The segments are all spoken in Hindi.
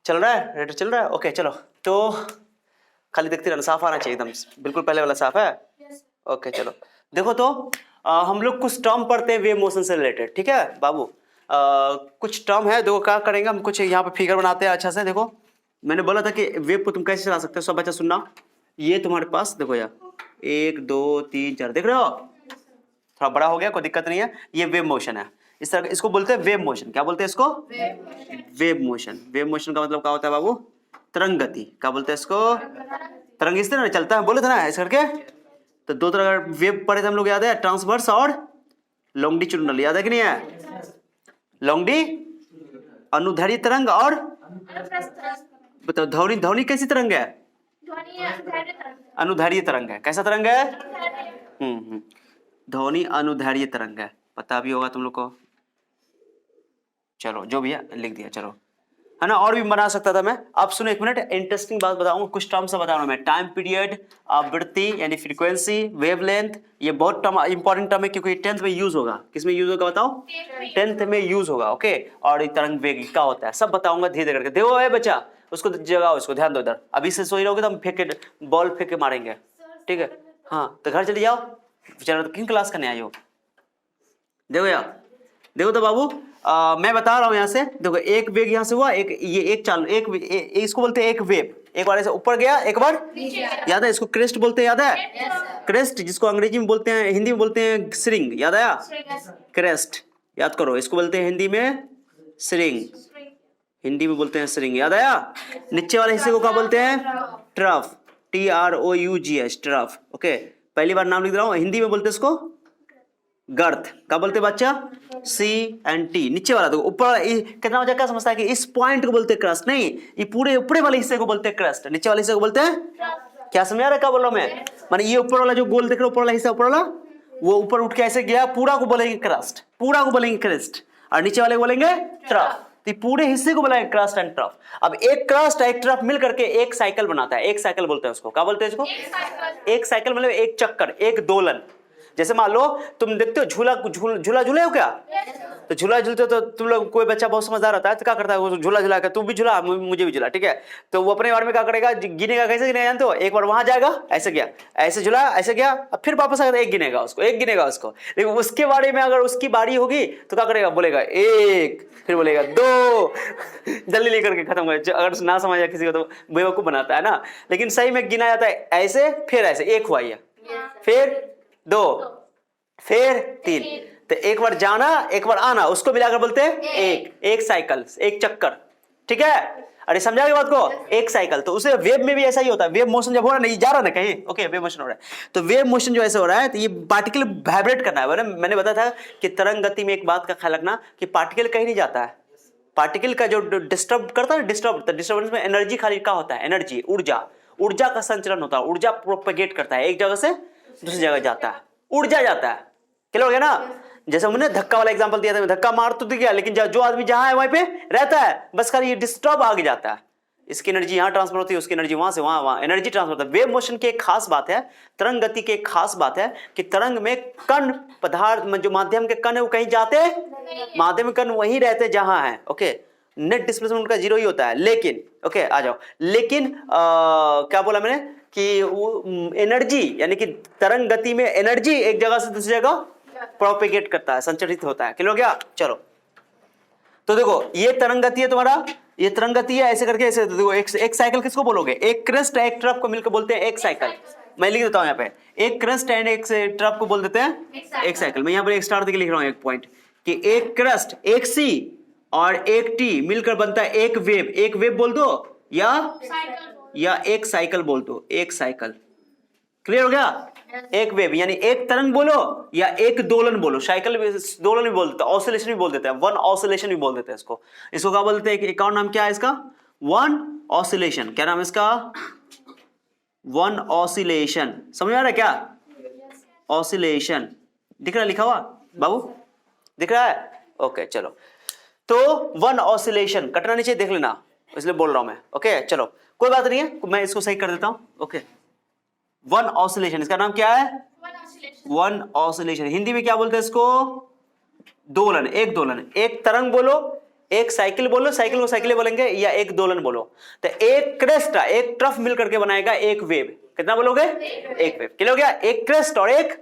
चल रहा है, रेटर चल रहा है। ओके चलो, तो खाली देखते रहना, साफ आना चाहिए एकदम, बिल्कुल पहले वाला साफ है। ओके चलो देखो, तो हम लोग कुछ टर्म पढ़ते हैं वेव मोशन से रिलेटेड, ठीक है बाबू। कुछ टर्म है, देखो क्या करेंगे हम, कुछ यहाँ पे फिगर बनाते हैं अच्छा से। देखो मैंने बोला था कि वेव को तुम कैसे चला सकते हो, सब बच्चा सुनना। ये तुम्हारे पास देखो यार, 1 2 3 4, देख रहे हो, थोड़ा बड़ा हो गया, कोई दिक्कत नहीं है। ये वेव मोशन है, इस तरह, इसको बोलते हैं वेव मोशन। क्या बोलते हैं इसको? Wave motion. वेव मोशन का मतलब क्या होता है बाबू? तरंग गति। क्या बोलते हैं इसको? तरंग इस तरह चलता है, बोले थे ना ऐसे करके। तो दो तरह का वेव पढ़े थे हम लोग, याद है? ट्रांसवर्स और लॉन्गिट्यूडिनल, याद है कि नहीं है? लॉन्गी अनुदैर्ध्य तरंग, और बताओ ध्वनि, ध्वनि कैसी तरंग है? अनुदैर्ध्य तरंग है। कैसा तरंग है? ध्वनि अनुदैर्ध्य तरंग है, पता भी होगा तुम लोग को। चलो जो भी है लिख दिया, चलो है ना। और भी बना सकता था मैं। अब सुनो एक मिनट, इंटरेस्टिंग बात बताऊंगा, कुछ टर्म्स बता रहा हूं मैं। टाइम पीरियड, आवृत्ति यानी फ्रीक्वेंसी, वेवलेंथ, ये बहुत टर्म इंपॉर्टेंट टर्म है, क्योंकि 10th में यूज होगा। किसमें यूज होगा बताओ? 10th में यूज होगा। ओके, और तरंग वेग क्या होता है सब बताऊंगा धीरे धीरे करके। देखो है बच्चा, उसको जगाओ, इसको ध्यान दो इधर। अभी से सोई रहोगे तो हम फेंक के बॉल फेंक के मारेंगे, ठीक है? हाँ तो घर चले जाओ। चलो, किन क्लास करने आए हो? देखो यार, देखो तो बाबू, मैं बता रहा हूं यहां से। देखो एक वेग यहां से हुआ, एक ये एक चाल, इसको बोलते हैं एक वेव। एक बार ऐसे ऊपर गया, एक बार याद है? इसको क्रेस्ट बोलते हैं, याद है? क्रेस्ट, जिसको अंग्रेजी में बोलते हैं, हिंदी में बोलते हैं श्रिंग, याद आया? क्रेस्ट याद करो, इसको बोलते हैं हिंदी में श्रिंग। हिंदी में बोलते हैं श्रिंग, याद आया? नीचे वाले हिस्से को क्या बोलते हैं? Trough, TROUGH, trough. ओके, पहली बार नाम लिख रहा हूं, हिंदी में बोलते हैं इसको गर्थ। क्या बोलते हैं बच्चा? CNT। नीचे वाला देखो, ऊपर वाला कितना बच्चा क्या समझता है कि इस पॉइंट को बोलते हैं क्रस्ट? नहीं, ये पूरे ऊपरे वाले हिस्से को बोलते हैं क्रस्ट, नीचे वाले हिस्से को बोलते हैं। क्या समझ आ रहा है क्या बोल रहा हूं मैं? माने ये ऊपर वाला जो गोल देख रहे हो, ऊपर वाला हिस्सा, ऊपर वाला वो ऊपर उठ के ऐसे गया, पूरा को बोलेंगे क्रस्ट, पूरा को बोलेंगे क्रेस्ट, और नीचे वाले को बोलेंगे ट्रफ। तो पूरे हिस्से को बोलेंगे क्रस्ट एंड ट्रफ। अब एक क्रस्ट एक ट्रफ मिल करके एक साइकिल बनाता है, एक साइकिल बोलते हैं उसको। क्या बोलते हैं इसको? एक साइकिल मतलब एक चक्कर, एक दोलन। जैसे मान लो तुम देखते हो झूला, झूला झूले हो क्या? तो झूला झूलते हो तो तुम लोग, कोई बच्चा बहुत समझदार होता है तो क्या करता है, वो झूला झूला कर, तुम भी झूला मुझे भी झूला, ठीक है? तो वो अपने बारे में क्या करेगा, गिनेगा। कैसे गिनेगा जानते हो? एक बार वहां जाएगा, ऐसे गया, ऐसे झूला, ऐसे गया, अब फिर वापस आएगा, एक गिनेगा उसको, एक गिनेगा उसको। लेकिन उसके बारे में अगर उसकी बारी होगी तो क्या करेगा, बोलेगा एक, फिर बोलेगा दो, जल्दी लेकर के खत्म हो। अगर ना समझ आए किसी को तो बेवकूफ बनाता है ना। लेकिन सही में गिना जाता है ऐसे, फिर ऐसे, एक हुआ ये, फिर दो, फिर तीन। तो एक बार जाना, एक बार आना, उसको मिलाकर बोलते हैं एक साइकिल, एक चक्कर, ठीक है? अरे समझा बात को? एक साइकिल। तो उसे वेव में भी ऐसा ही होता है। वेव मोशन जब हो रहा है, नहीं जा रहा ना कहीं, ओके, वेव मोशन हो रहा है, तो वेव मोशन जो ऐसे हो रहा है, तो ये पार्टिकल वाइब्रेट करना है। मैंने बताया था कि तरंग गति में एक बात का ख्याल रखना कि पार्टिकल कहीं नहीं जाता है। पार्टिकल का जो डिस्टर्ब करता है, डिस्टर्बेंस में एनर्जी खाली का होता है, एनर्जी, ऊर्जा का संचलन होता है। ऊर्जा प्रोपेगेट करता है, एक जगह से दूसरी जगह जाता है, ऊर्जा जाता है। क्लियर हो गया ना? जैसे हमने धक्का वाला एग्जांपल दिया था, धक्का मार तो दिया, लेकिन जो आदमी जहां है वहीं पे रहता है, बस खाली ये डिस्टर्ब आगे जाता है। इसकी एनर्जी यहां ट्रांसफर होती है, उसकी एनर्जी वहां से वहां एनर्जी ट्रांसफर होता है। वेव मोशन की एक खास बात है, तरंग गति की एक खास बात है कि तरंग में कण पदार्थ, जो माध्यम के कण है वो कहीं जाते, माध्यम के कण वहीं रहते जहां है। ओके, नेट डिस्प्लेसमेंट उनका 0 ही होता है। लेकिन ओके आ जाओ, लेकिन क्या बोला मैंने कि वो एनर्जी, यानी कि तरंग गति में एनर्जी एक जगह से दूसरी जगह प्रोपेगेट करता है, संचरित होता है। क्लियर हो गया? चलो तो देखो, ये तरंग गति है तुम्हारा, ये तरंग गति है, ऐसे करके ऐसे देखो। एक साइकिल किसको बोलोगे? एक क्रेस्ट एक ट्रफ को मिलकर बोलते हैं एक साइकिल। मैं लिख देता हूं यहाँ पे, एक क्रेस्ट एंड एक ट्रफ को बोल देते हैं एक साइकिल। मैं यहाँ पर एक स्टार देके लिख रहा हूँ एक पॉइंट, कि एक क्रेस्ट, एक सी और एक टी मिलकर बनता है एक वेव। एक वेव बोल दो या एक साइकिल बोल दो, एक साइकिल। क्लियर हो गया? एक वेव यानी एक तरंग बोलो या एक दोलन बोलो। साइकिल दोलन भी बोल देते हैं, ऑसिलेशन भी बोल देते हैं, वन ऑसिलेशन भी बोल देते हैं इसको। इसको क्या बोलते हैं? एक और नाम क्या है इसका? One oscillation. क्या नाम है इसका? One oscillation. समझ आ रहा है क्या? ऑसिलेशन दिख रहा है लिखा हुआ बाबू? दिख रहा है? ओके चलो, तो वन ऑसिलेशन कटना नीचे देख लेना, इसलिए बोल रहा हूं मैं। ओके चलो, कोई बात नहीं है, मैं इसको सही कर देता हूं। ओके, वन ऑसिलेशन, इसका नाम क्या है? One oscillation. हिंदी में क्या बोलते हैं इसको? दोलन, एक दोलन। एक तरंग बोलो एक साइकिल बोलो, साइकिल को साइकिल बोलेंगे, या एक दोलन बोलो। तो एक क्रेस्ट एक ट्रफ मिल करके बनाएगा एक वेव। कितना बोलोगे? एक वेव। क्लियर हो गया? एक क्रेस्ट और एक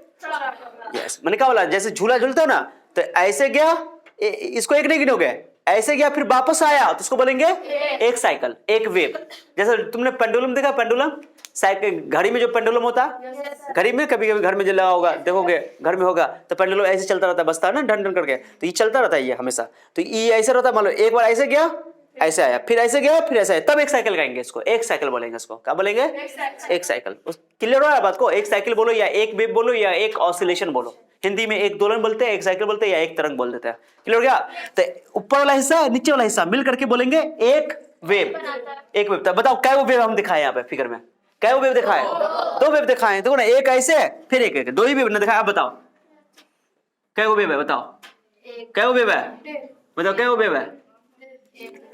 यस। मैंने क्या बोला, जैसे झूला झूलता हो ना, तो ऐसे गया, इसको एक नहीं गिनोगे, ऐसे गया फिर वापस आया, तो उसको बोलेंगे एक साइकिल, एक वेव। जैसे तुमने पेंडुलम देखा, पेंडुलम साइकिल, घड़ी में जो पेंडुलम होता है, घड़ी में कभी कभी घर में जो लगा होगा, देखोगे घर में होगा, तो पेंडुलम ऐसे चलता रहता है, बसता है ना ढन ढन करके, तो ये चलता रहता है ये हमेशा। तो ये ऐसे रहता है, मान लो एक बार ऐसे गया, ऐसे आया, फिर ऐसे गया, फिर ऐसे आया, तब एक साइकिल कहेंगे इसको, एक साइकिल बोलेंगे इसको। क्या बोलेंगे? एक साइकिल। क्लियर हो रहा है बात को? एक साइकिल बोलो, या एक वेव बोलो, या एक ऑसिलेशन बोलो। हिंदी में एक दोलन बोलते हैं, एक साइकिल बोलते हैं, या एक तरंग बोल देते हैं। क्लियर हो गया? तो ऊपर वाला हिस्सा, नीचे वाला हिस्सा मिल करके बोलेंगे एक वेव। एक वेव। बताओ कै वो वेव हम दिखाए यहाँ पे फिगर में? कै वो वेव दिखाए? दो वेव दिखाए। देखो ना, एक ऐसे फिर एक, दो ही वेव ने दिखाया। अब बताओ कै वो वेव है? बताओ कै वो वेव है? बताओ कै वो वेव है?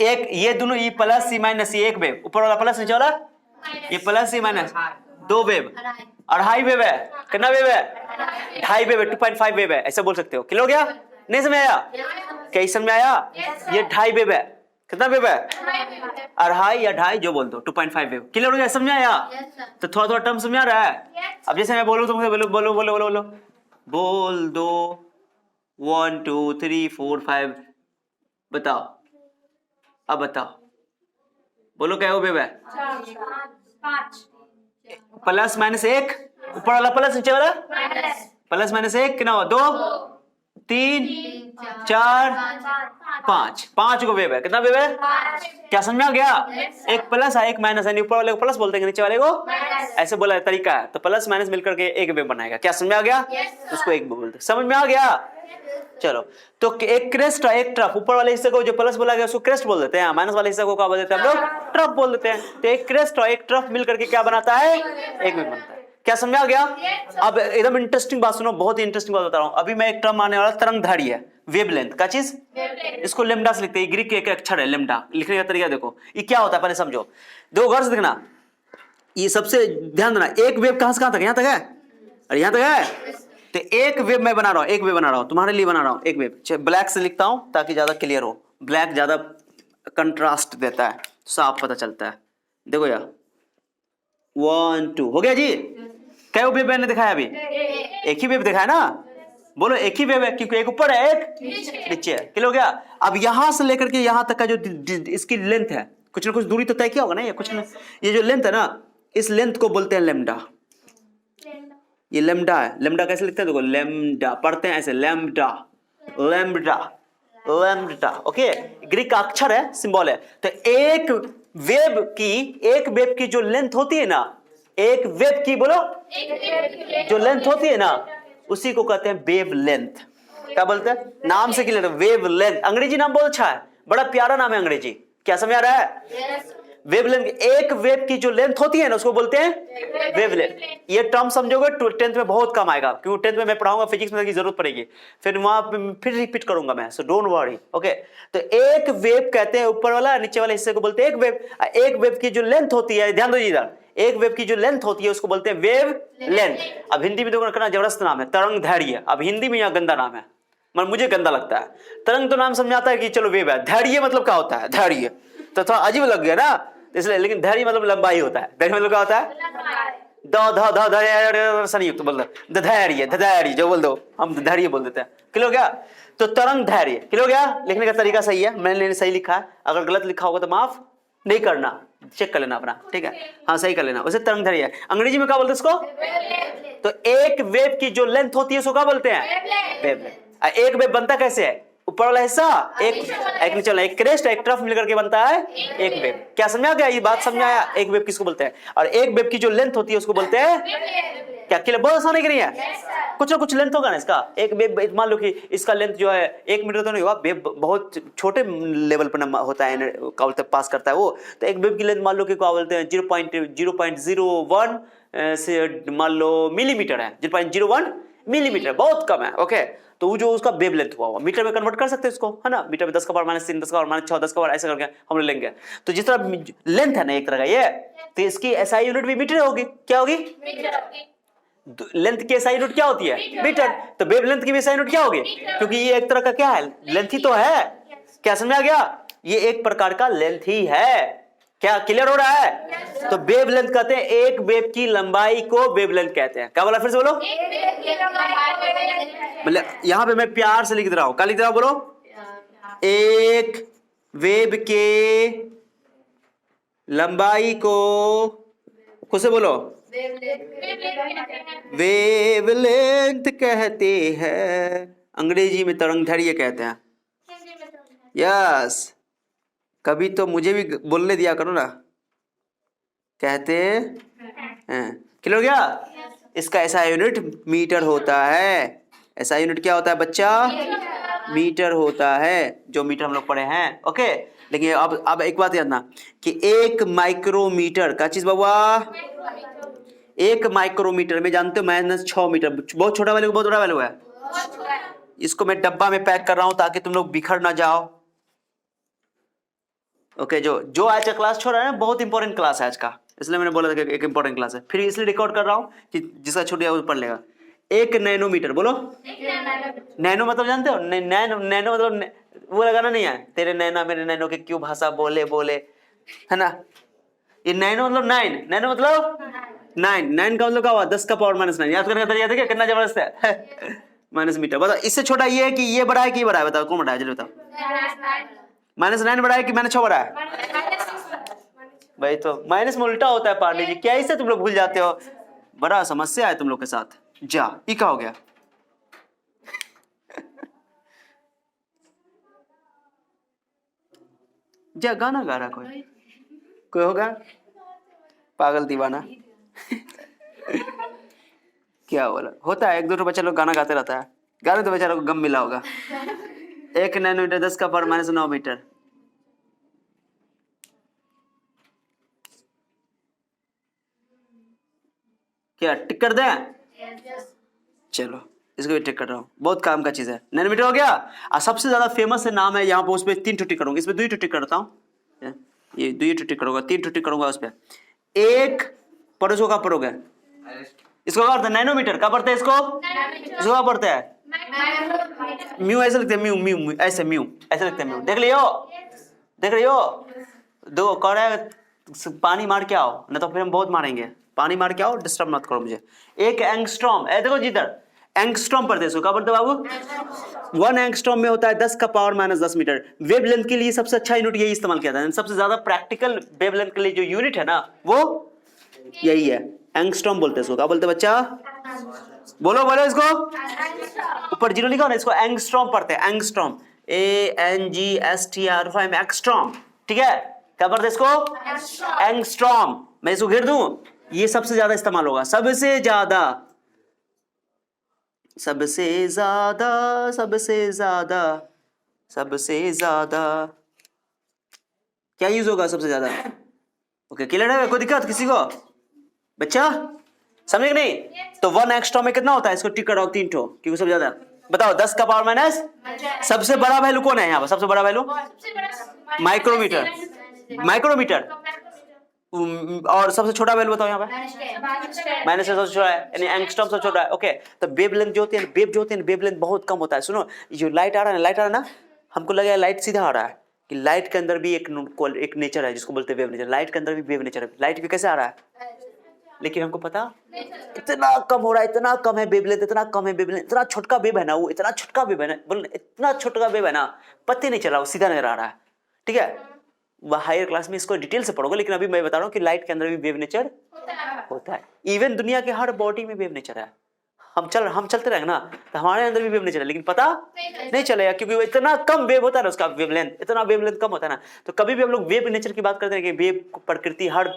एक। ये दोनों, ये प्लस ये माइनस, ये एक वेव। ऊपर वाला प्लस, नीचे वाला ये प्लस ये माइनस, दो वेव। अढ़ाई वेव है। कितना वेव है? ढाई वेव है, 2.5 वेव है, ऐसा बोल सकते हो। क्लियर हो गया? नहीं समझ आया? क्या समझ आया? ये ढाई वेव है। कितना वेव है? अढ़ाई या ढाई, जो बोल दो, 2.5 वेव। क्लियर हो गया? समझ आया? तो थोड़ा थोड़ा टर्म समझ आ रहा है? अब जैसे मैं बोलूं तुमसे, बोलो बोलो बोलो बोलो बोलो, बोल दो 1 2 3 4 5। बताओ, अब बताओ, बोलो क्या वेव है? प्लस माइनस एक, ऊपर वाला प्लस, नीचे वाला प्लस माइनस एक, कितना हुआ? दो, तीन, चार, पांच। पांच को वेव है। कितना वेव है? क्या समझ में आ गया? एक प्लस है, एक माइनस है। ऊपर वाले को प्लस बोलते हैं, नीचे वाले को ऐसे बोला तरीका है। तो प्लस माइनस मिलकर के एक वेव बनाएगा। क्या समझ में आ गया? उसको एक वेव बोलते हैं। समझ में आ गया? चलो, तो एक क्रेस्ट एक ट्रफ, ऊपर वाले हिस्से को जो प्लस बोला गया उसको क्रेस्ट बोल देते हैं, माइनस वाले हिस्से को क्या बोल देते हैं हम लोग? ट्रफ बोल देते हैं। तो एक क्रेस्ट और एक ट्रफ मिलकर के क्या बनाता है? एक वेव बनता है। क्या समझ आ गया? अब एकदम इंटरेस्टिंग बात सुनो, बहुत ही इंटरेस्टिंग बात बता रहा हूं। अभी मैं एक टर्म आने वाला, तरंगधारी है, वेवलेंथ का चीज, इसको लेम्डा से लिखते हैं। ग्रीक के एक अक्षर है लेम्डा, लिखने का तरीका देखो। ये क्या होता है पहले समझो, दो गौर से देखना। ये सबसे ध्यान देना, एक वेव कहां से कहां तक? यहां तक है और यहां तक है। तो एक वेव मैं बना रहा हूं, एक वेव बना रहा हूं, तुम्हारे लिए बना रहा हूं एक वेव। ब्लैक से लिखता हूं ताकि ज्यादा क्लियर हो, ब्लैक ज्यादा कंट्रास्ट देता है, साफ पता चलता है। देखो यार, 1 2 हो गया जी। क्या वेव मैंने दिखाया? अभी एक ही वेव दिखाया ना। बोलो एक ही वेव है, क्योंकि एक ऊपर है एक नीचे है। क्लियर हो गया? अब यहां से लेकर के यहां तक का जो इसकी लेंथ है, कुछ ना कुछ दूरी तो तय किया होगा ना, ये कुछ ना, ये जो लेंथ है ना, इस लेंथ को बोलते हैं लेम्डा। ये लेम्डा है। लेम्डा कैसे लिखते हैं? देखो, लेम्डा पढ़ते हैं ऐसे, lambda lambda lambda. Okay, Greek का अक्षर है, सिंबल है। तो एक वेव की जो लेंथ होती है ना, एक वेव की, बोलो, जो लेंथ होती है ना, उसी को कहते हैं वेव लेंथ। क्या बोलते हैं? नाम से क्लियर, वेव लेंथ। अंग्रेजी नाम बहुत अच्छा है, बड़ा प्यारा नाम है अंग्रेजी। क्या समझ आ रहा है? वेवलेंथ। एक वेव की जो लेंथ होती है ना, उसको बोलते हैं वेवलेंथ। ये टर्म समझोगे 10th में बहुत कम आएगा, क्योंकि 10th में मैं पढ़ाऊंगा, फिजिक्स में की जरूरत पड़ेगी, फिर वहां फिर रिपीट करूंगा मैं, सो डोंट वरी। ओके, तो एक वेव कहते हैं ऊपर वाला, नीचे वाले हिस्से को बोलते हैं एक वेव। एक वेव की जो लेंथ होती है, ध्यान दो जी इधर, एक वेव की जो लेंथ होती है उसको बोलते हैं वेव लेंथ। अब हिंदी में देखो कितना जबरदस्त नाम है, तरंगधैर्य। अब हिंदी में यह गंदा नाम है, मगर मुझे गंदा लगता है। तरंग तो नाम समझ आता है कि चलो वेव है, धैर्य मतलब क्या होता है? धैर्य तो थोड़ा अजीब लग गया ना, इसलिए। लेकिन धैर्य मतलब लंबाई होता है। धैर्य मतलब क्या होता है? संयुक्त बोल दो, धैर्य धैर्य जो बोल दो, हम धैर्य बोल देते हैं। क्लियर हो गया? तो तरंग धैर्य। क्लियर हो गया? लिखने का तरीका सही है, मैंने सही लिखा है। अगर गलत लिखा होगा तो माफ नहीं करना, चेक कर लेना अपना, ठीक है? हाँ, सही कर लेना। वैसे तरंग धैर्य है, अंग्रेजी में क्या बोलते हैं इसको? तो एक वेव की जो लेंथ होती है उसको क्या बोलते हैं? वेवलेंथ। एक वेव बनता कैसे है? ऊपर वाला हिस्सा एक नीचे वाला, एक क्रेस्ट एक ट्रफ मिलकर के बनता है एक वेव। क्या समझा गया? ये बात समझ आया? एक वेव किसको बोलते हैं? और एक वेव की जो लेंथ होती है उसको बोलते हैं क्या? क्लियर? बहुत आसान है, कुछ ना कुछ लेंथ होगा ना इसका। एक वेव, मान लो कि इसका लेंथ जो है 1 मीटर तो नहीं होगा, वेव बहुत छोटे लेवल पर होता है, क्या बोलते हैं, पास करता है वो। तो एक वेव की लेंथ मान लो कि क्या बोलते हैं 0.01 से मान लो मिलीमीटर है, 0.01 मिलीमीटर, बहुत कम है। ओके, तो वो जो उसका वेवलेंथ हुआ मीटर में कन्वर्ट कर सकते हैं इसको, है ना? मीटर में 10 का पावर -3, 10 का पावर -6, 10 का पावर ऐसे करके हम लोग लेंगे। तो जिस तरह लेंथ है ना एक तरह का ये, तो इसकी एसआई यूनिट भी मीटर होगी। क्या होगी? लेंथ की एसआई यूनिट क्या होती है? मीटर। तो वेवलेंथ की भी एसआई यूनिट क्या होगी? क्योंकि ये एक तरह का क्या है, लेंथ ही तो है। क्या समझ में आ गया? ये एक प्रकार का लेंथ ही है। क्या क्लियर हो रहा है? तो वेव लेंथ कहते हैं, एक वेव की लंबाई को वेव लेंथ कहते हैं। क्या बोला, फिर से बोलो। मतलब यहां पे मैं प्यार से लिख दे रहा हूं, क्या लिख रहा हूं बोलो? एक वेव के लंबाई को खुद से बोलो वेवलेंथ कहते हैं। अंग्रेजी में तरंगदैर्घ्य कहते हैं। यस, कभी तो मुझे भी बोलने दिया करो ना। कहते हैं, क्लियर हो गया? इसका ऐसा यूनिट मीटर होता है। ऐसा यूनिट क्या होता है बच्चा? मीटर होता है, जो मीटर हम लोग पढ़े हैं। ओके, लेकिन अब एक बात याद ना कि एक माइक्रोमीटर का चीज बाबा, एक माइक्रोमीटर में जानते हो -6 मीटर, बहुत छोटा वैल्यू, बहुत बड़ा वैल्यू है। इसको मैं डब्बा में पैक कर रहा हूं ताकि तुम लोग बिखर ना जाओ। ओके, जो आज का क्लास छोड़ रहा है ना, बहुत इंपॉर्टेंट क्लास है आज का, इसलिए मैंने बोला था कि एक इंपॉर्टेंट क्लास है, फिर इसलिए रिकॉर्ड कर रहा हूं कि जिसका छूट गया वो पढ़ लेगा। 1 नैनोमीटर बोलो। नैनो मतलब जानते हो? नैनो मतलब वो लगाना नहीं है, तेरे नैना मेरे नैनो के क्यों भाषा बोले बोले, है ना? ये नैनो मतलब 9, नैनो मतलब 9 का मतलब क्या हुआ? 10 का पावर -9। याद करने का तरीका देखिए कितना जबरदस्त है। Minus metre. बताओ इससे छोटा ये है कि ये बड़ा है कि ये बड़ा है? बताओ कौन बड़ा है, जल्दी बताओ। -9 बड़ा है कि -6 बड़ा है? भाई तो माइनस में उल्टा होता है पांडे जी, क्या इसे तुम लोग भूल जाते हो? बड़ा समस्या है तुम लोग के साथ। जा, ये क्या हो गया? जा, गाना गा रहा कोई होगा पागल दीवाना। क्या बोला? होता है, 1-2 बच्चा लोग गाना गाते रहता है, गाने तो बेचारा को गम मिला होगा। 1 नैनोमीटर 10 का पावर -9 मीटर। क्या टिक कर दें? चलो इसको भी टिक कर रहा हूँ, बहुत काम का चीज है। नैनोमीटर हो गया। और सबसे ज्यादा फेमस नाम है यहाँ पे, उस पर 3 टिक करूंगा, इसमें 2 टिक करता हूँ। ये 2 टिक करूंगा, 3 टिक करूंगा उस पर। एक पड़ोसों का पढ़ोगे, इसको क्या पढ़ते हैं? नैनोमीटर। क्या पढ़ते हैं इसको? इसको क्या पढ़ते हैं? म्यू ऐसे लिखते हैं, म्यू म्यू म्यू, ऐसे म्यू ऐसे लिखते हैं, म्यू। देख लियो, देख रही हो? दो कह रहा है पानी मार के आओ, नहीं तो फिर हम बहुत मारेंगे। पानी मार के आओ, डिस्टर्ब मत करो मुझे। एक एंगस्ट्रॉम, ए देखो जिधर एंगस्ट्रॉम पढ़ते हैं, क्या पढ़ते बाबू? 1 एंगस्ट्रॉम में होता है 10 का पावर -10 मीटर। वेव लेंथ के लिए सबसे अच्छा यूनिट यही इस्तेमाल किया था, सबसे ज्यादा प्रैक्टिकल वेव लेंथ के लिए जो यूनिट है ना, वो यही है, एंगस्ट्रॉम बोलते हैं इसको। क्या बोलते हैं बच्चा? बोलो बोलो इसको। ऊपर 0 लिखा ना, इसको एंगस्ट्रॉम पढ़ते हैं, एंगस्ट्रॉम, ANGSTR5 एंगस्ट्रॉम। ठीक है, क्या पढ़ते हैं इसको? एंगस्ट्रॉम। मैं इसको घेर दूं, ये सबसे ज्यादा इस्तेमाल होगा, सबसे ज्यादा, सबसे ज्यादा, सबसे ज्यादा, सबसे ज्यादा क्या यूज होगा सबसे ज्यादा? ओके, क्लियर है? कोई दिक्कत किसी को बच्चा? समझे कि नहीं? तो 1 एंगस्ट्रॉम में कितना होता है? इसको टिक कराओ 3 ठो, क्योंकि सबसे ज्यादा। बताओ 10 का पावर माइनस, सबसे बड़ा वैल्यू कौन है यहाँ पर? सबसे बड़ा वैल्यू माइक्रोमीटर, माइक्रोमीटर। और सबसे छोटा वैल्यू बताओ यहाँ पे? माइनस सबसे छोटा है, यानी एंगस्ट्रॉम सबसे छोटा है। ओके, तो वेव लेंथ जो होती है, वेव जो होती है, वेव लेंथ बहुत कम होता है। सुनो, जो लाइट आ रहा है, लाइट आ रहा है ना, हमको लगा लाइट सीधा आ रहा है, कि लाइट के अंदर भी एक नेचर है जिसको बोलते हैं वेव नेचर। लाइट के अंदर भी वेव नेचर है। लाइट भी कैसे आ रहा है? लेकिन हमको पता इतना कम हो रहा है, इतना कम है वेवलेंथ, इतना कम है वेवलेंथ, इतना छोटका वेव है ना, वो इतना छोटका वेव है ना, बोल इतना छोटका वेव है ना, पता नहीं चला, वो सीधा नजर आ रहा है। ठीक है, वह हायर क्लास में इसको डिटेल से पढ़ोगे, लेकिन अभी मैं बता रहा हूँ कि लाइट के अंदर भी वेव नेचर होता है। इवन दुनिया के हर बॉडी में वेव नेचर है। हम चलते रहेंगे ना, तो हमारे अंदर भी वेव नेचर है, लेकिन पता नहीं चलेगा, क्योंकि वो इतना कम वेव होता है ना, उसका वेवलेंथ, इतना वेवलेंथ कम होता है ना। तो कभी भी हम लोग वेव नेचर की बात करते हैं कि वेव प्रकृति, हर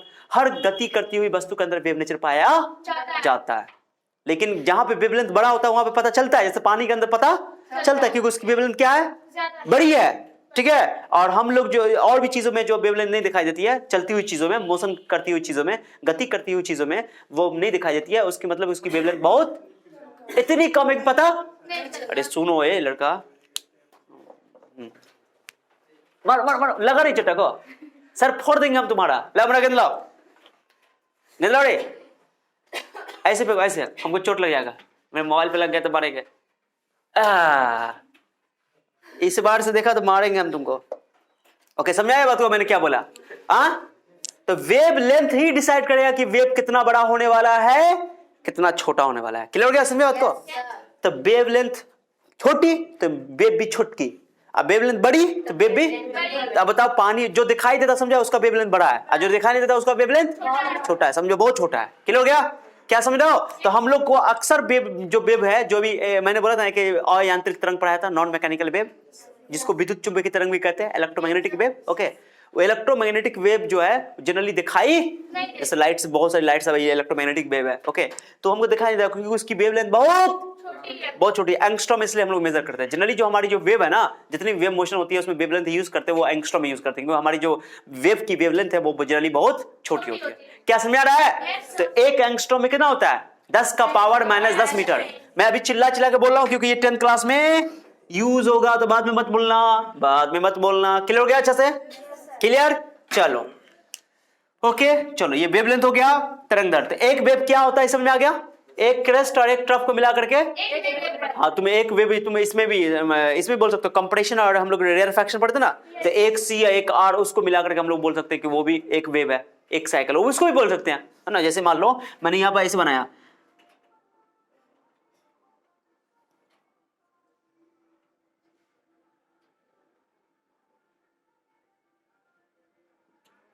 गति करती हुई वस्तु के अंदर वेव नेचर पाया जाता है। लेकिन जहां पे वेवलेंथ बड़ा होता है वहां पे पता चलता है, जैसे पानी के अंदर पता चलता है, क्योंकि उसकी वेवलेंथ क्या है? बड़ी है। ठीक है, और हम लोग जो और भी चीजों में जो वेवलेंथ नहीं दिखाई देती है, चलती हुई चीजों में, मोशन करती हुई चीजों में, गति करती हुई चीजों में, वो नहीं दिखाई देती है, उसकी मतलब उसकी वेवलेंथ बहुत इतनी कम है, पता? अरे सुनो ए लड़का, मार मार मार, लगा नहीं चटको, सर फोड़ देंगे हम तुम्हारा। ला मेरा गेंद लाओ, गेंद लाओ रे, ऐसे पे ऐसे, हमको चोट लग जाएगा, मेरे मोबाइल पे लग गया तो मारेंगे। इस बार से देखा तो मारेंगे हम तुमको। ओके, समझाया बात को मैंने क्या बोला? तो वेव लेंथ ही डिसाइड करेगा कि वेव कितना बड़ा होने वाला है, कितना छोटा होने वाला है। क्लियर हो गया? समझे बात को? तो वेव लेंथ छोटी तो वेव भी छोटी, अब वेव लेंथ बड़ी तो वेव भी। तो अब बताओ, पानी जो दिखाई देता समझा उसका वेव लेंथ बड़ा है, और जो दिखाई नहीं देता उसका वेव लेंथ छोटा है। समझो, बहुत छोटा है। क्लियर हो गया? क्या समझ रहे हो? तो हम लोग को अक्सर वेव, जो वेव है, जो भी मैंने बोला था कि अयांत्रिक तरंग पढ़ाया था, नॉन मैकेनिकल वेव, जिसको विद्युत चुंबकीय तरंग भी कहते हैं, इलेक्ट्रोमैग्नेटिक वेव। ओके, वो इलेक्ट्रोमैग्नेटिक वेव जो है जनरली दिखाई, जैसे लाइट्स, बहुत सारी लाइट्स है, ये इलेक्ट्रोमैग्नेटिक वेव है। ओके, तो हमको दिखाई नहीं देता क्योंकि उसकी वेवलेंथ बहुत छोटी है। एंगस्ट्रॉम इसलिए हम लोग मेजर करते हैं। जनरली जो हमारी जो वेव है ना, जितनी वेव मोशन होती है उसमें वेवलेंथ यूज करते हैं, वो एंगस्ट्रॉम में यूज करते हैं, क्योंकि हमारी जो वेव की वेवलेंथ है वो जनरली बहुत छोटी होती है। क्या समझ आ रहा है? तो एक एंगस्ट्रॉम में कितना होता है? 10 का पावर -10 मीटर। मैं अभी चिल्ला चिल्ला के बोल रहा हूं क्योंकि ये 10th क्लास में यूज होगा, तो बाद में मत बोलना, बाद में मत बोलना। क्लियर हो गया? अच्छा से क्लियर? चलो ओके, चलो ये वेवलेंथ हो गया, तरंग दैर्ध्य। एक वेव क्या होता है समझ में आ गया? एक क्रेस्ट और एक ट्रफ को मिला करके, हाँ, तुम्हें एक वेव, तुम इसमें बोल सकते हो कंप्रेशन, और हम लोग रेयरफैक्शन पढ़ते ना, तो एक सी या एक आर, उसको मिला करके हम लोग बोल सकते हैं कि वो भी एक वेव है, एक साइकिल, उसको भी बोल सकते हैं, है ना। जैसे मान लो मैंने यहाँ पर ऐसे बनाया,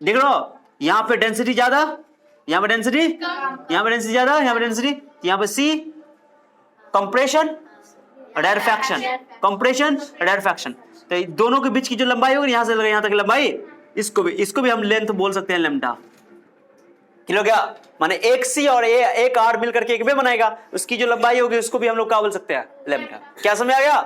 देख लो, यहां पे डेंसिटी ज्यादा, यहां पे डेंसिटी, यहां पे डेंसिटी ज्यादा, यहां पे डेंसिटी, यहां पे सी कंप्रेशन, रेयरफैक्शन, कंप्रेशन, रेयरफैक्शन। तो दोनों के बीच की जो लंबाई होगी, यहां से यहां तक की लंबाई, इसको भी हम लेंथ बोल सकते हैं, लैम्डा। क्लियर हो गया? माने एक सी और एक आर मिलकर के एक वे बनाएगा, उसकी जो लंबाई होगी उसको भी हम लोग क्या बोल सकते हैं? लैम्डा। क्या समझ आ गया?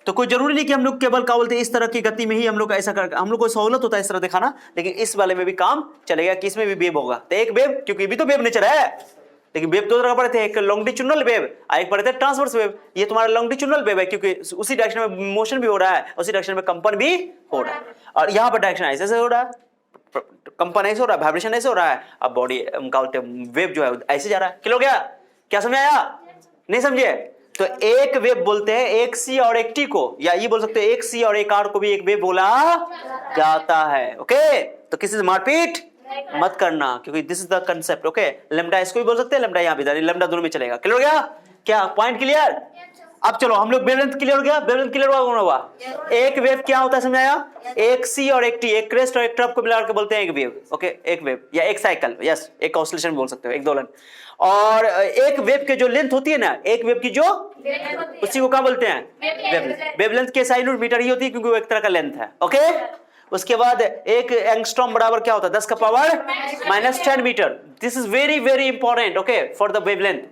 तो कोई जरूरी नहीं कि हम लोग केवल क्या बोलते हैं, इस तरह की गति में ही हम लोग ऐसा कर, हम लोग को सहूलत होता है इस तरह दिखाना, लेकिन इस वाले में भी काम चलेगा कि इसमें भी वेव होगा। तो एक वेव, क्योंकि ये भी तो वेव नेचर है, लेकिन वेव दो तरह का पड़े थे, एक लॉन्गिट्यूडिनल वेव और एक पड़े थे ट्रांसवर्स वेव। ये तुम्हारा लॉन्गिट्यूडिनल वेव है क्योंकि उसी डायरेक्शन में मोशन भी हो रहा है, उसी डायरेक्शन में कंपन भी हो रहा है, और यहाँ पर डायरेक्शन ऐसे हो रहा है, कंपन ऐसे हो रहा है, वाइब्रेशन ऐसे हो रहा है, अब बॉडी क्या बोलते हैं, वेव जो है ऐसे जा रहा है। क्लियर हो गया? क्या समझ आया? नहीं समझे? तो एक वेव बोलते हैं एक सी और एक टी को, या ये बोल सकते हैं एक सी और एक आर को भी एक वेव बोला जाता है। ओके, तो किसी से मारपीट मत करना, क्योंकि this is the concept. Okay, lambda इसको भी बोल सकते हैं, लैम्डा यहाँ भी, लैम्डा दोनों में चलेगा। क्लियर हो गया? क्या पॉइंट क्लियर? अब चलो हम लोग वेवलेंथ क्लियर हो गया, वेवलेंथ क्लियर हुआ। एक वेव क्या होता है समझाया? एक सी और एक टी, एक क्रेस्ट और एक ट्रफ को मिलाकर के बोलते हैं एक वेव। ओके, एक वेव या एक साइकिल, यस, एक ऑसिलेशन बोल सकते हो, एक दोलन। और एक वेव के जो लेंथ होती है ना, एक वेव की जो, उसी को क्या बोलते हैं? वेवलेंथ। वेवलेंथ के SI यूनिट मीटर ही होती है क्योंकि वो एक तरह का लेंथ है। ओके, उसके बाद एक एंगस्ट्रॉम बराबर क्या होता है? 10 का power -10 metre. This is very very important, okay, for the wavelength.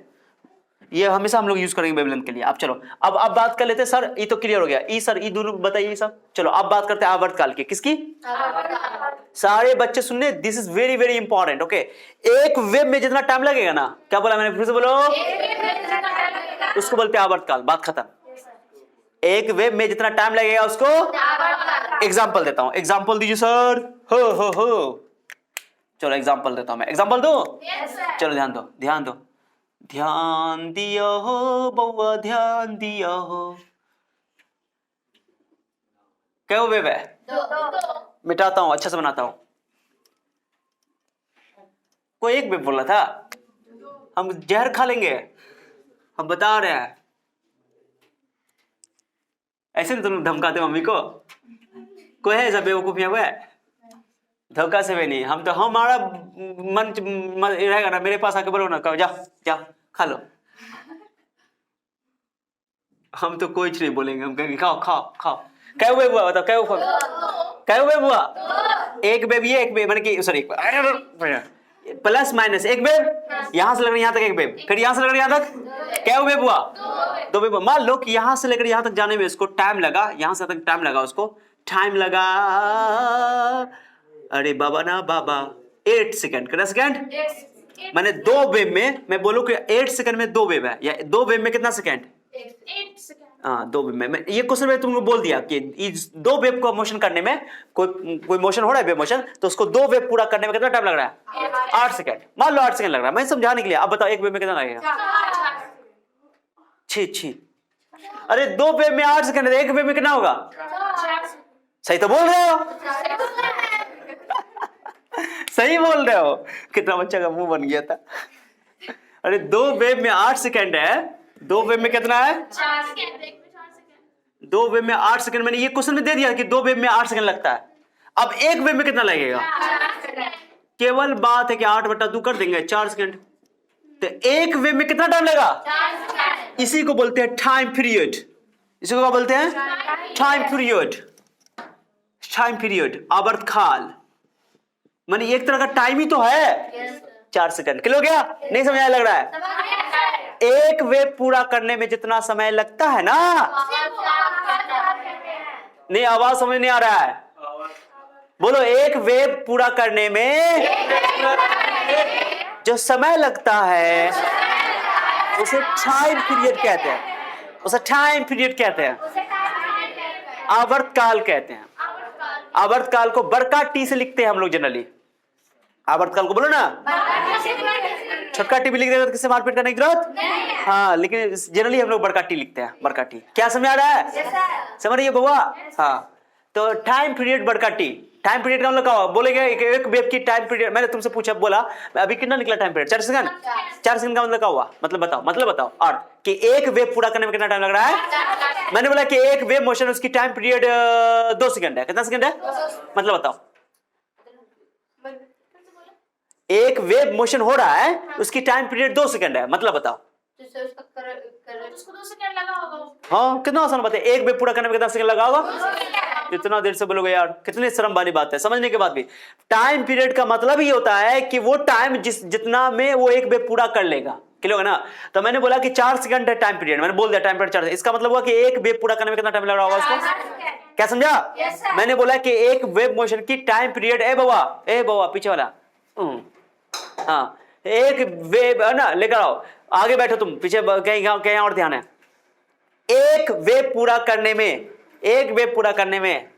ये हमेशा हम लोग यूज करेंगे वेवलेंथ के लिए। अब चलो, अब बात कर लेते हैं, सर ये तो क्लियर हो गया, ई सर ई दोनों बताइए सब। चलो अब बात करते हैं आवर्तकाल की। किसकी? सारे बच्चे सुनने, this is very very important. Okay, एक वेव में जितना टाइम लगेगा ना, क्या बोला मैंने, फिर से बोलो, उसको बोलते हैं आवर्तकाल। बात खत्म। एक वेव में जितना टाइम लगेगा उसको, एग्जाम्पल देता हूं, एग्जाम्पल दीजिए सर। हो चलो एग्जाम्पल देता हूं मैं, एग्जाम्पल दो। चलो ध्यान दो, ध्यान दो, ध्यान दिया हो बउआ, ध्यान दिया हो। क्या वो वेव है? मिटाता हूं, अच्छा से बनाता हूं। कोई एक वेव बोला था, हम जहर खा लेंगे, हम बता रहे हैं। ऐसे तुम धमकाते मम्मी को? कोई है ऐसा बेवकूफ यहाँ पे? धोखा से भी नहीं, हम तो हमारा मन रहेगा ना, मेरे पास आके बोलो ना, कहो जा जा खा लो, हम तो कुछ नहीं बोलेंगे, हम कहेंगे खाओ खाओ खाओ। क्या वेव हुआ बताओ, क्या वेव हुआ? एक वेव ये, एक वेव मैंने कि सॉरी, प्लस माइनस एक वेव, यहां से लेकर यहां तक एक वेव, फिर यहां से लेकर यहां तक क्या वेव हुआ? दो वेव। मान लो कि यहां से लेकर यहां तक जाने में इसको टाइम लगा, यहां से तक टाइम लगा, उसको टाइम लगा, अरे बाबा ना बाबा, 8 सेकंड। कितना सेकंड? मैंने दो वेव में, मैं बोलूं कि 8 सेकंड में दो वेव है, या दो वेव में कितना सेकंड? 8 सेकंड। हाँ, दो वेव में ये क्वेश्चन में तुमको बोल दिया कि इस दो वेव को मोशन करने में, कोई मोशन हो रहा है, वेव मोशन, तो उसको दो वेव पूरा करने में कितना टाइम लग रहा है? 8 सेकंड। मान लो 8 सेकंड लग रहा है, मैं समझाने के लिए। अब बताओ एक वेव में कितना लगेगा? 6 अरे 2 वेव में 8 सेकंड है, 1 वेव में कितना होगा? सही तो बोल रहे हो, सही बोल रहे हो। कितना बच्चा का मुंह बन गया था। अरे 2 वेव में 8 सेकंड है, 2 वेव में कितना है? 2 वेव में 8 सेकंड। मैंने ये क्वेश्चन में दे दिया कि 2 वेव में 8 सेकंड लगता है। अब 1 वेव में कितना लगेगा? केवल बात है कि 8/2 कर देंगे, 4 सेकंड। तो 1 वेव में कितना टाइम लगेगा? इसी को बोलते हैं टाइम पीरियड। इसी को क्या बोलते हैं? Time period. टाइम पीरियड, आवर्तकाल। माने एक तरह का टाइम ही तो है। 4 सेकंड। क्लियर हो गया? नहीं समझ आया लग रहा है? एक वेव पूरा करने में जितना समय लगता है ना, नहीं आवाज समझ नहीं आ रहा है, बोलो। एक वेव पूरा करने में जो समय लगता है उसे टाइम पीरियड कहते हैं। उसे टाइम पीरियड कहते हैं, आवर्तकाल कहते हैं। आवर्तकाल को बड़का टी से लिखते हैं हम लोग जनरली। आवर्तकाल को बोलो ना, छोटका टी भी लिख देगा तो किससे मारपीट करने की जरूरत? हाँ, लेकिन जनरली हम लोग बड़का टी लिखते हैं, बड़का टी। क्या समझ आ रहा है? समझ रही है बउआ? हाँ, तो टाइम पीरियड बड़का टी। टाइम पीरियड का मतलब क्या हुआ? बोलेंगे एक वेव की टाइम पीरियड। मैंने तुमसे पूछा, बोला अभी कितना निकला टाइम पीरियड? 4 सेकंड। 4 सेकंड का मतलब क्या हुआ? मतलब बताओ और कि एक वेव पूरा करने में कितना टाइम लग रहा है? मैंने बोला कि एक वेव मोशन, उसकी टाइम पीरियड 2 सेकंड है। कितना सेकंड है? मतलब बताओ, एक वेव मोशन हो रहा है, उसकी टाइम पीरियड 2 सेकंड है। मतलब बताओ। उसको 2 सेकंड लगा होगा। हाँ, कितना आसान बात है। एक वेव पूरा करने में कितना सेकंड लगा होगा? इतना देर से बोलोगे यार, कितनी शर्म वाली बात है। समझने के बाद भी टाइम पीरियड का मतलब ही होता है कि वो टाइम जितना में वो एक वेव पूरा कर लेगा। क्लियर है ना? तो मैंने बोला कि 4 सेकंड है टाइम पीरियड। मैंने बोल दिया टाइम पीरियड 4। इसका मतलब हुआ कि एक वेव पूरा करने में कितना टाइम लग रहा होगा उसको? क्या समझा? मैंने बोला कि एक वेव मोशन की टाइम पीरियड, ए बाबा पीछे वाला, हाँ, एक वेव है ना, लेकर आओ। आगे बैठो तुम, पीछे कहीं और ध्यान है। एक वेव पूरा करने में,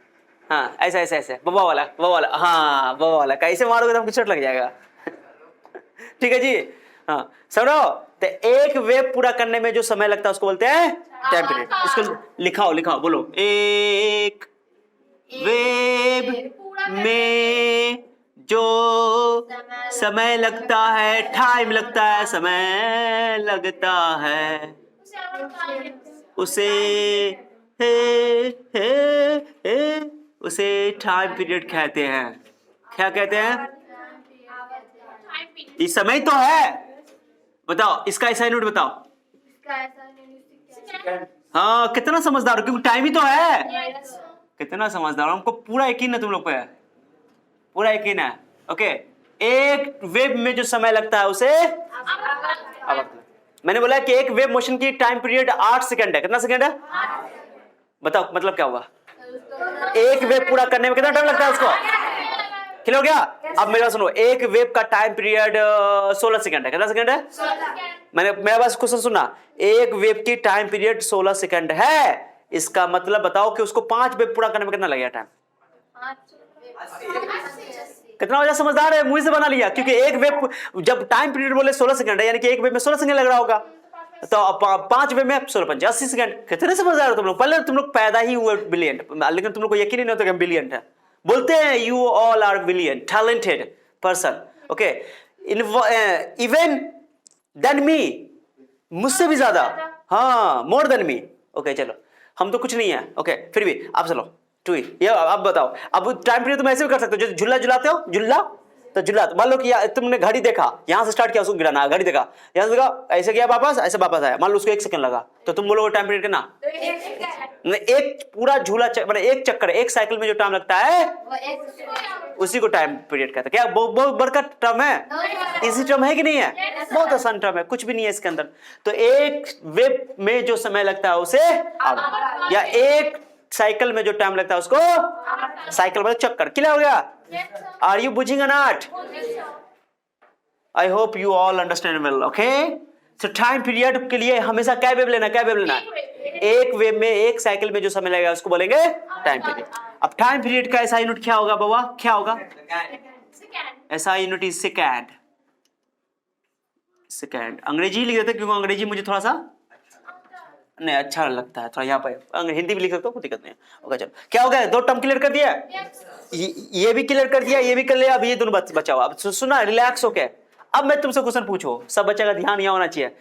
हाँ, ऐसे बब्बा वाला, हाँ, बब्बा वाला। कैसे मारोगे तो हमको चोट लग जाएगा। ठीक है जी? हाँ, समझो। तो एक वेव पूरा करने में जो समय लगता है उसको बोलते हैं टाइम पीरियड। इसको लिखाओ, बोलो। एक वेव में जो समय लगता है, टाइम लगता है, समय लगता है, उसे उसे टाइम पीरियड कहते हैं। क्या कहते हैं? ये समय तो है। बताओ इसका ऐसा यूनिट बताओ। हाँ, कितना समझदार हो, क्योंकि टाइम ही तो है। कितना समझदार हो, हमको पूरा यकीन है तुम लोग पे, पूरा यकीन है। ओके, एक वेव में जो समय लगता है उसे आवर्तकाल। मैंने बोला कि एक वेव मोशन की टाइम पीरियड 8 सेकंड है। कितना सेकंड है? बताओ मतलब क्या हुआ? एक वेव पूरा करने में कितना टाइम लगता है उसको? क्लियर हो गया? अब मेरा सुनो, एक वेव का टाइम पीरियड 16 सेकंड है। कितना सेकंड है? मैंने मेरा बस क्वेश्चन सुना, एक वेव की टाइम पीरियड 16 सेकंड है। इसका मतलब बताओ कि उसको 5 वेव पूरा करने में कितना लगेगा टाइम? कितना वजह समझदार है, मुंह से बना लिया। क्योंकि एक वेव, जब टाइम पीरियड बोले 16 सेकंड है, यानी कि एक वेव में 16 सेकंड लग रहा होगा। तो 5 वेव में 16 5 80 सेकंड। कितने समझदार हो तुम लोग। पहले तुम लोग पैदा ही हुए ब्रिलियंट, लेकिन तुम लोग को यकीन ही नहीं होता कि हम ब्रिलियंट है। बोलते हैं you all are brilliant, talented person. Okay, even then me, मुझसे भी ज्यादा। हाँ, मोर देन मी। ओके, चलो, हम तो कुछ नहीं है। ओके, फिर भी आप चलो ये अब बताओ। अब टाइम पीरियड तुम ऐसे भी कर सकते हो, जो झुल्ला झुलाते हो, तो झुल्ला, मान लो कि तुमने घड़ी देखा, यहां से स्टार्ट किया, उसको गिराना, घड़ी देखा, यहां से देखा, ऐसे गया वापस, ऐसे वापस आया, मान लो उसको 1 सेकंड लगा, तो तुम बोलोगे टाइम पीरियड कितना? एक पूरा झूला मतलब एक चक्कर, एक साइकिल में जो टाइम लगता है उसी को टाइम पीरियड कहते हैं। क्या बहुत बड़का टर्म है? इसी टर्म है कि नहीं है? बहुत आसान टर्म है, कुछ भी नहीं है इसके अंदर। तो एक वेव में जो समय लगता है उसे आवर, या एक साइकिल में जो टाइम लगता है उसको साइकिल मतलब चक्कर। क्लियर हो गया? आर यू बुझिंग or not? I hope you all understand well. Okay? So time period के लिए हमेशा क्या वेव लेना, एक वेव में, एक साइकिल में जो समय लगेगा उसको बोलेंगे टाइम पीरियड। अब टाइम पीरियड का ऐसा यूनिट क्या होगा बाबा? क्या होगा? ऐसा यूनिट इज सेकंड। अंग्रेजी लिख देते क्योंकि अंग्रेजी मुझे थोड़ा सा नहीं अच्छा लगता है थोड़ा यहाँ पे, अगर हिंदी भी लिख सकते हो कोई दिक्कत नहीं है। ओके चलो, क्या हो गया, 2 टर्म क्लियर कर दिया, ये भी क्लियर कर दिया, ये भी कर लिया, अब ये दोनों बचा हुआ। अब सुना, रिलैक्स हो के अब मैं तुमसे क्वेश्चन पूछो, सब बच्चे का ध्यान यहाँ होना चाहिए।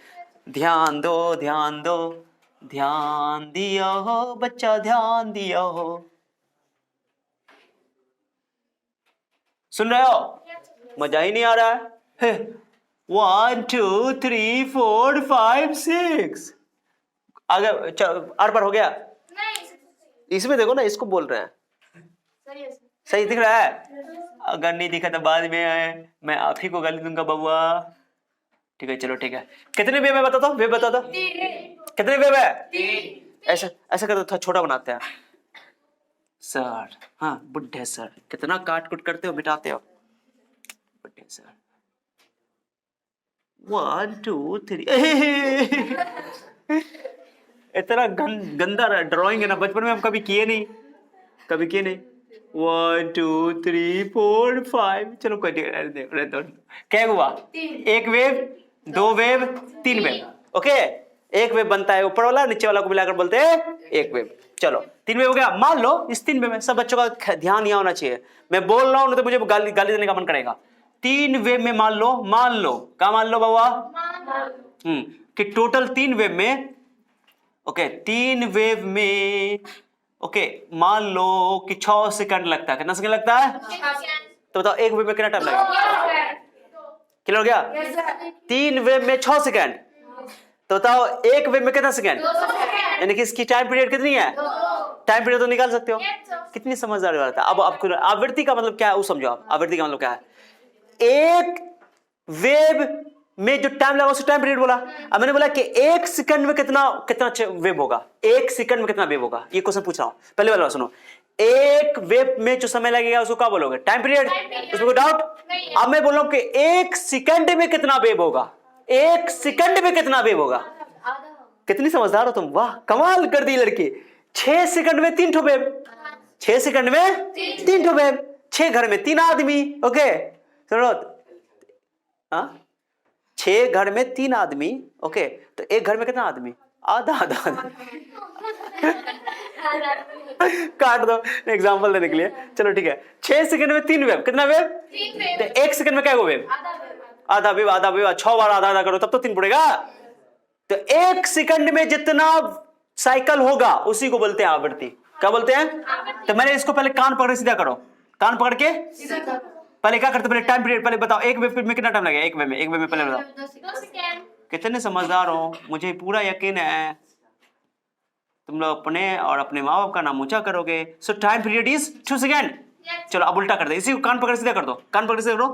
ध्यान दो ध्यान दो, ध्यान दिया हो बच्चा, ध्यान दिया हो, सुन रहे हो, मजा ही नहीं आ रहा है। 1 2 3 4 5 6 आगे आर पर हो गया। नहीं इसमें देखो ना, इसको बोल रहे हैं, सही है। सही दिख रहा है। अगर नहीं दिखा तो बाद में मैं आप ही को गाली दूंगा बबुआ। ठीक है चलो ठीक है, कितने वेव है बता दो, वेव बता दो कितने वेव है। ऐसा ऐसा कर दो, थोड़ा छोटा बनाते हैं सर। हाँ बुढ़े सर, कितना काट कुट करते हो, मिटाते हो बुढ़े सर। 1 2 3 इतना गंदा ड्राइंग है ना, बचपन में हम कभी किए नहीं, कभी किए नहीं। 1 2 3 4 5 चलो कोई क्या हुआ, 1 wave 2 wave 3 wave. Okay, 1 wave बनता है ऊपर वाला, नीचे वाला को मिलाकर बोलते हैं 1 वेव। चलो 3 वेव हो गया। मान लो इस 3 वेव में, सब बच्चों का ध्यान यहाँ होना चाहिए, मैं बोल रहा हूं नहीं तो मुझे गाली देने का मन करेगा। 3 वेव में मान लो क्या मान लो बाबा, कि टोटल 3 वेव में, ओके 3 वेव में, ओके मान लो कि 6 सेकंड लगता है। कितना सेकंड लगता है, तो बताओ 1 वेव में कितना टाइम लगेगा, क्लियर हो गया। 3 वेव में 6 सेकंड, तो बताओ 1 वेव में कितना सेकंड, यानी कि इसकी टाइम पीरियड कितनी है, टाइम पीरियड तो निकाल सकते हो। कितनी समझदारी वाला था। अब आपको आवृत्ति का मतलब क्या है वो समझो आप, आवृत्ति का मतलब क्या है, एक वेव में जो टाइम लगा उसे टाइम पीरियड बोला। अब मैंने बोला कि 1 सेकंड में कितना वेव होगा, 1 सेकंड में कितना वेव होगा, ये क्वेश्चन पूछ रहा हूं। पहले वाला सुनो, एक वेव में जो समय लगेगा उसको क्या बोलोगे, टाइम पीरियड, इसमें कोई डाउट। अब मैं बोल रहा हूं कि 1 सेकंड में कितना वेव होगा, 1 सेकंड में कितना वेव होगा। कितनी समझदार हो तुम, वाह कमाल कर दी लड़की। 6 सेकंड में 3 ठो वेव, 6 सेकंड में 3 ठो वेव, 6 घर में 3 आदमी। ओके सुनो, हाँ 6 घर में 3 आदमी, ओके तो 1 घर में कितना आदमी, आधा आधा आधा काट दो एग्जांपल देने के लिए। चलो ठीक है, 6 सेकंड में 3 वेव, कितना वेव, तो 1 सेकंड में क्या वेव, आधा वेव, आधा वेव, 6 बार आधा आधा करो तब तो 3 पड़ेगा। तो 1 सेकंड में जितना साइकिल होगा उसी को बोलते हैं आवृत्ति। क्या बोलते हैं, तो मैंने इसको पहले कान पकड़ सीधा करो, कान पकड़ के पहले क्या करते, पहले टाइम पीरियड पहले बताओ, 1 वेव में कितना टाइम लगेगा, 1 वेव में पहले बताओ। कितने समझदार हो, मुझे पूरा यकीन है तुम लोग अपने और अपने माँ बाप का नाम ऊंचा करोगे। सो टाइम पीरियड इज 2 सेकंड। चलो अब उल्टा कर दे, इसी को कान पकड़ सीधा कर दो, कान पकड़ सीधा करो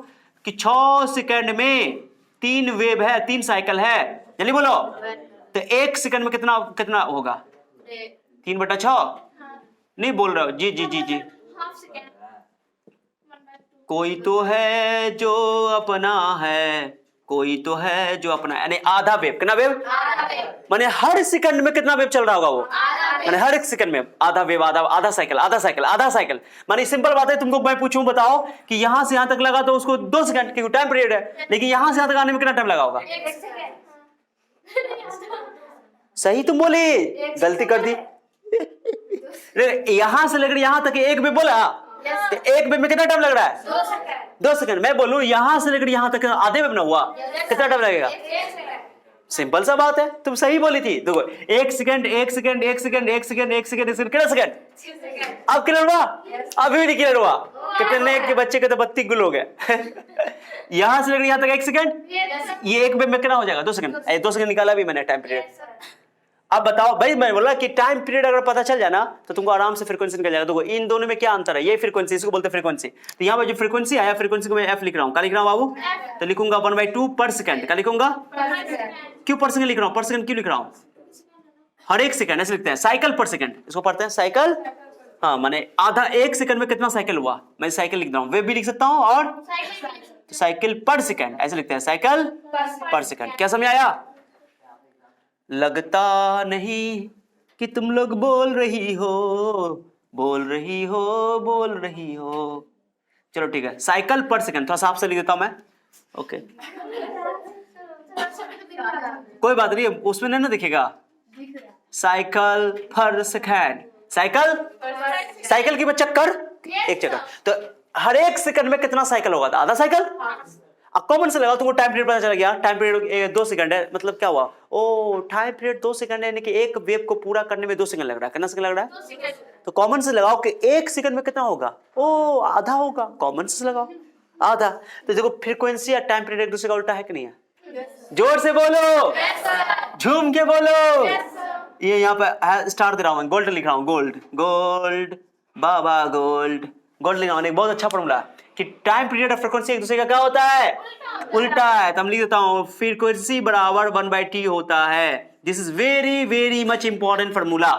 कि 6 सेकंड में 3 वेव है, 3 साइकिल है, जल्दी बोलो। तो 1 सेकंड में कितना कितना होगा, 3/6 नहीं बोल रहे हो, जी जी जी जी। कोई तो है जो अपना है, कोई तो है जो अपना है, यानी आधा वेव, कितना वेव, माने हर सेकंड में कितना वेव चल रहा होगा वो, माने हर एक सेकंड में आधा वेव, आधा साइकिल, आधा साइकिल, आधा साइकिल। माने सिंपल बात है, तुमको मैं पूछूं बताओ कि यहां से यहां तक लगा तो उसको 2 सेकंड क्योंकि टाइम पीरियड है, लेकिन यहां से यहां तक आने में कितना टाइम लगा होगा, सही तुम बोली, गलती कर दी। यहां से लेकर यहां तक 1 वेव बोला, तो 1 वेव में कितना टाइम लग रहा है, 2 सेकंड। मैं बोलूं यहां से लेकर यहां तक आधे वेव ना हुआ, कितना टाइम लगेगा, सिंपल सा बात है, तुम सही बोली थी। देखो 1 second 1 second 1 second 1 second 1 second 1 second कितना सेकंड, अब क्लियर हुआ, अभी नहीं क्लियर हुआ। कितने के बच्चे के तो बत्ती गुल हो गए। यहां से लेकर यहां तक 1 सेकंड, ये 1 वेव में कितना हो जाएगा, 2 सेकंड, 2 सेकंड निकाला भी मैंने टाइम पीरियड। अब बताओ भाई, मैं बोला कि टाइम पीरियड अगर पता चल जाए ना तो तुमको आराम से फ्रीक्वेंसी निकल जाएगा। देखो इन दोनों में क्या अंतर है, ये फ्रीक्वेंसी, इसको बोलते हैं फ्रीक्वेंसी। तो यहाँ पर जो फ्रीक्वेंसी आया, फ्रीक्वेंसी को मैं एफ लिख रहा हूँ, क्या लिख रहा हूँ बाबू, तो लिखूंगा 1/2 पर सेकंड। क्या लिखूंगा, क्यों पर सेकंड लिख रहा हूँ, पर सेकंड क्यों लिख रहा हूँ, हर 1 सेकंड ऐसे लिखते हैं, साइकिल पर सेकंड, इसको पढ़ते हैं साइकिल। हाँ माने आधा 1 सेकंड में कितना साइकिल हुआ, मैं साइकिल लिख रहा हूँ, वेव भी लिख सकता हूँ और साइकिल पर सेकंड ऐसे लिखते हैं, साइकिल पर सेकंड। क्या समझ आया, लगता नहीं कि तुम लोग बोल रही हो, बोल रही हो, बोल रही हो। चलो ठीक है, साइकिल पर सेकंड थोड़ा साफ से लिख देता हूं मैं, ओके कोई बात नहीं, उसमें नहीं ना दिखेगा, साइकिल पर सेकेंड, साइकिल की चक्कर, एक चक्कर, तो हर एक सेकंड में कितना साइकिल होगा? आधा साइकिल। अब कॉमन से लगाओ, तुमको टाइम पीरियड पता चल गया। टाइम पीरियड 2 सेकंड है, मतलब क्या हुआ? ओ टाइम पीरियड 2 सेकंड है, यानी कि एक वेव को पूरा करने में 2 सेकंड लग रहा है। कितना सेकंड लग रहा है? तो कॉमन से लगाओ कि एक सेकंड में कितना होगा? ओ आधा होगा। कॉमन से लगाओ आधा। तो देखो फ्रीक्वेंसी या टाइम पीरियड एक दूसरे का उल्टा है कि नहीं है? जोर से बोलो, झूम के बोलो। ये यहाँ पे स्टार दे रहा हूँ, गोल्ड लिख रहा हूँ, गोल्ड गोल्ड बाबा गोल्ड, गोल्ड लिखा हूँ। बहुत अच्छा फॉर्मूला कि टाइम पीरियड और फ्रीक्वेंसी एक दूसरे का क्या होता है? उल्टा है। तो हम लिख देता हूँ फ्रीक्वेंसी बराबर 1/t होता है। This is very very much important formula,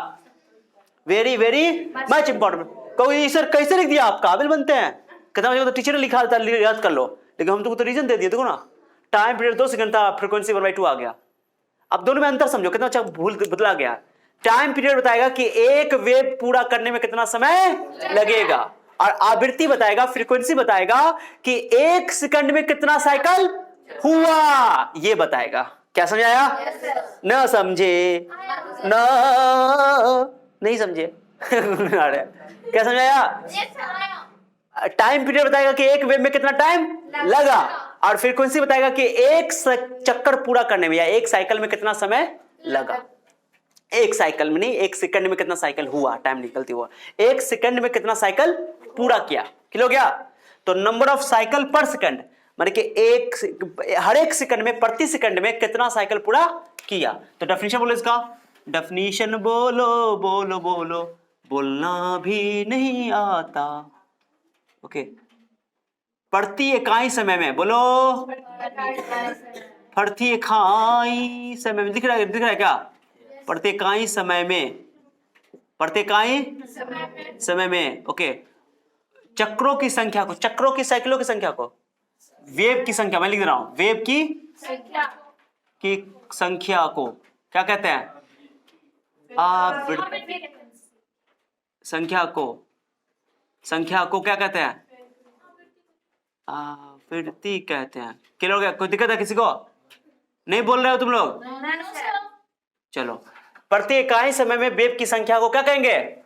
very very much important. कोई सर कैसे लिख दिया? आप काबिल बनते हैं। कहता तो टीचर ने लिखा था, याद कर लो, लेकिन हम तो रीजन दे दिए। देखो ना, टाइम पीरियड 2 सेकंड था, फ्रीक्वेंसी 1/2 आ गया। अब दोनों में अंतर समझो, कितना अच्छा भूल बदला गया। टाइम पीरियड बताएगा कि एक वेव पूरा करने में कितना समय लगेगा, और आवृत्ति बताएगा, फ्रीक्वेंसी बताएगा कि एक सेकंड में कितना साइकिल हुआ, ये बताएगा। क्या समझाया? न समझे? न नहीं समझे? क्या समझाया? टाइम पीरियड बताएगा कि एक वेव में कितना टाइम लगा, और फ्रीक्वेंसी बताएगा कि एक चक्कर पूरा करने में या एक साइकिल में कितना समय लगा। एक साइकिल में नहीं, एक सेकंड में कितना साइकिल हुआ, टाइम निकलती हुआ। एक सेकंड में कितना साइकिल पूरा किया, किलो गया। तो नंबर ऑफ साइकिल पर सेकंड, माने कि हर एक सेकंड में, प्रति सेकंड में कितना साइकिल पूरा किया। तो डेफिनेशन बोलो इसका, डेफिनेशन बोलो बोलो बोलो, बोलना भी नहीं आता। ओके, प्रति इकाई समय में, बोलो प्रति इकाई समय में, दिख रहा है क्या? प्रति इकाई समय में, प्रति इकाई समय में। ओके, चक्रों की संख्या को, चक्रों की, साइकिलों की संख्या को, वेव की संख्या, मैं लिख रहा हूं, वेव की संख्या को क्या कहते हैं? संख्या को क्या कहते हैं? आवृत्ति कहते हैं। किलो गया? कोई दिक्कत है किसी को? नहीं बोल रहे हो तुम लोग? चलो, प्रति इकाई समय में वेव की संख्या को क्या कहेंगे?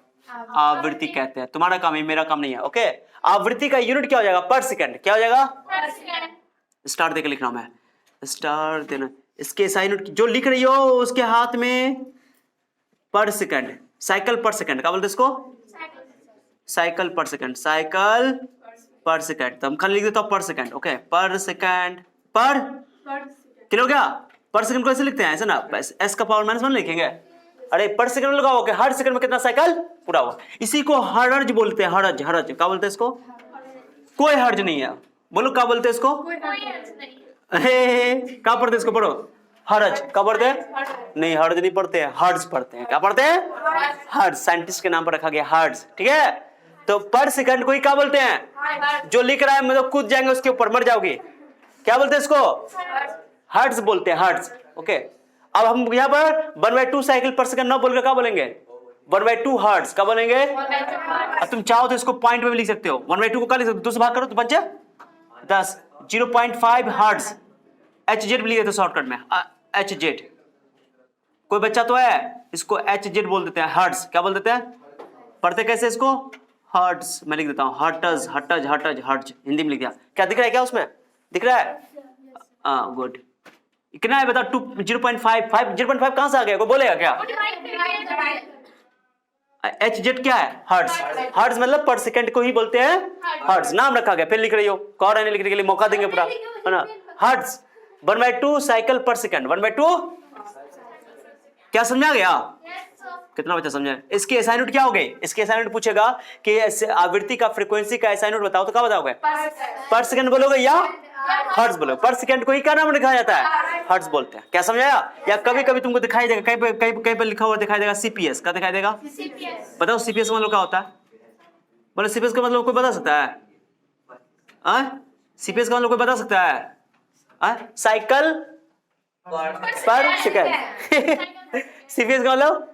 आवृत्ति कहते हैं। तुम्हारा काम है, मेरा काम नहीं है। ओके, आवृत्ति का यूनिट क्या हो जाएगा? पर सेकंड। क्या हो जाएगा? स्टार देकर लिख रहा हूं मैं, स्टार देना। इसके साइन यूनिट जो लिख रही हो उसके हाथ में पर सेकंड, साइकिल पर सेकंड, क्या बोलते इसको? साइकिल पर सेकंड, साइकिल पर सेकंड। तो हम खाली लिख देता हूं पर सेकंड। ओके, पर सेकंड, पर किलो हो गया? पर सेकंड को ऐसे लिखते हैं, ऐसे ना, एस का पावर -1 लिखेंगे। अरे पर सेकंड में लगाओ कि हर सेकंड में कितना साइकिल पूरा हुआ। इसी को हर्ज बोलते हैं, हर्ज। हर्ज क्या बोलते हैं इसको? कोई हर्ज नहीं है। बोलो क्या बोलते हैं इसको? क्या पढ़ते हैं इसको? पढ़ो, हर्ज। क्या पढ़ते हैं? नहीं, हर्ज नहीं पढ़ते हैं, हर्ज पढ़ते हैं। क्या पढ़ते हैं? हर्ज। साइंटिस्ट के नाम पर रखा गया हर्ज, ठीक है। तो पर सेकंड को ही क्या बोलते हैं? जो लिख रहा है मतलब कूद जाएंगे उसके ऊपर, मर जाओगे। क्या बोलते हैं इसको? हर्ट्ज बोलते हैं, हर्ट्ज। ओके, अब हम यहाँ पर 1/2 साइकिल पर सेकंड ना बोलकर क्या बोलेंगे? 1/2 हर्ट्ज। क्या बोलेंगे? अब तुम चाहो तो इसको पॉइंट में भी लिख सकते हो। 1/2 को क्या लिख सकते हो? 2 से भाग करो तो बच जाए 10। 0.5 हर्ट्ज, HZ भी लिख देते शॉर्टकट में, HZ। कोई बच्चा तो है, इसको HZ बोल देते हैं, हर्ट्ज। क्या बोल देते हैं? पढ़ते कैसे इसको? हर्ट्ज। मैं लिख देता हूँ hertz, hertz, hertz, hertz, Hindi में लिख दिया। क्या दिख रहा है? क्या उसमें दिख रहा है? गुड। कितना है बता? 0.5 कहां से आ गया? कोई बोलेगा क्या? HZ क्या है? हर्ट्ज। हर्ट्ज मतलब पर सेकंड को ही बोलते हैं हर्ट्ज। नाम रखा गया, फिर लिख रही हो, कौन है लिखने के लिए मौका देंगे पूरा, है ना। हर्ट्ज 1/2 साइकिल पर सेकंड, 1/2। क्या समझा गया? कितना बच्चा समझा? इसकी एसआई यूनिट क्या हो गई? इसकी एसआई यूनिट पूछेगा कि आवृत्ति का, फ्रीक्वेंसी का एसआई यूनिट बताओ, तो क्या बताओगे? पर सेकंड बोलोगे या हर्ट्ज बोलोगे? पर सेकंड को ही क्या नाम लिखा जाता है? हर्ट्ज बोलते हैं। क्या समझाया? या कभी कभी तुमको दिखाई देगा, कहीं पे लिखा हुआ दिखाई देगा सीपीएस। क्या दिखाई देगा? बताओ सीपीएस का मतलब क्या होता है? बोलो सीपीएस का मतलब कोई बता सकता है? सीपीएस का मतलब कोई बता सकता है? साइकिल पर सेकंड। सीपीएस का मतलब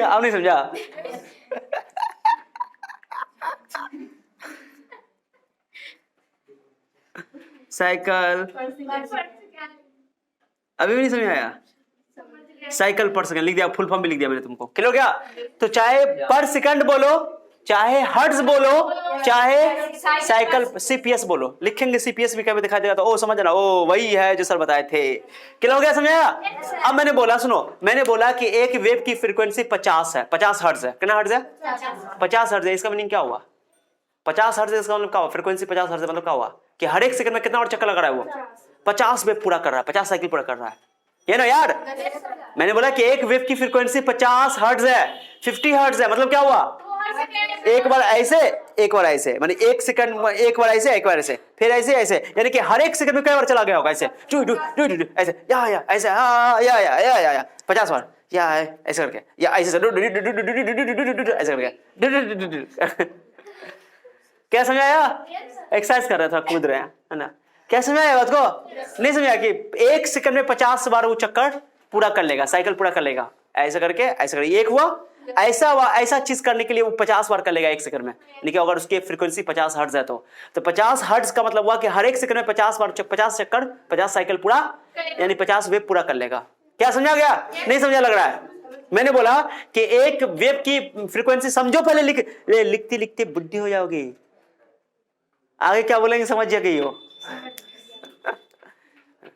आप नहीं समझा? साइकिल अभी भी नहीं समझ आया? साइकिल पर सेकंड लिख दिया, फुल फॉर्म भी लिख दिया मैंने तुमको, क्लियर हो गया। तो चाहे पर सेकंड बोलो, चाहे हर्ट्ज बोलो, चाहे साइकिल सीपीएस बोलो, लिखेंगे सीपीएस भी कभी दिखाई देगा तो ओ समझ ना, ओ वही है जो सर बताए थे, क्लियर हो गया, समझाया। अब मैंने बोला, सुनो, मैंने बोला कि एक वेव की फ्रीक्वेंसी 50 है, 50 हर्ट्ज है, कितना हर्ट्ज है, 50 हर्ट्ज है। इसका मीनिंग क्या हुआ, 50 हर्ट्ज, इसका मतलब क्या हुआ, फ्रीक्वेंसी 50 हर्ट्ज मतलब क्या हुआ कि हर एक सेकंड में कितना और चक्कर लगा रहा है वो, 50 वेव पूरा कर रहा है, 50 साइकिल पूरा कर रहा है, ये ना यार। मैंने बोला कि एक वेव की फ्रीक्वेंसी 50 हर्ट्ज है, 50 हर्ट्ज है, मतलब क्या हुआ, एक बार ऐसे एक बार ऐसे, माने एक सेकंड, एक बार ऐसे एक बार ऐसे, फिर ऐसे ऐसे, यानी कि हर एक सेकंड में कई बार चला गया होगा ऐसे, टू टू टू टू ऐसे, या ऐसे, या 50 बार, या ऐसे करके, या ऐसे ऐसे करके। क्या समझाया, एक्सरसाइज कर रहा था, कूद रहे हैं, है ना। क्या समझाया बात को, नहीं समझाया कि एक सेकंड में 50 बार वो चक्कर पूरा कर लेगा, साइकिल पूरा कर लेगा, ऐसे करके ऐसे करके, एक हुआ, ऐसा हुआ, ऐसा चीज करने के लिए वो 50 बार कर लेगा एक सेकंड में, लेकिन अगर उसकी फ्रीक्वेंसी 50 हर्ट्ज है तो 50 हर्ट्ज का मतलब हुआ कि हर एक सेकंड में 50 बार 50 चक्कर, 50 साइकिल पूरा, यानी 50 वेव पूरा कर लेगा। क्या समझा गया, नहीं समझा लग रहा है। मैंने बोला कि एक वेव की फ्रीक्वेंसी समझो, पहले लिखती लिखती बुद्धि हो जाओगी, आगे क्या बोलेंगे समझ जा गई हो।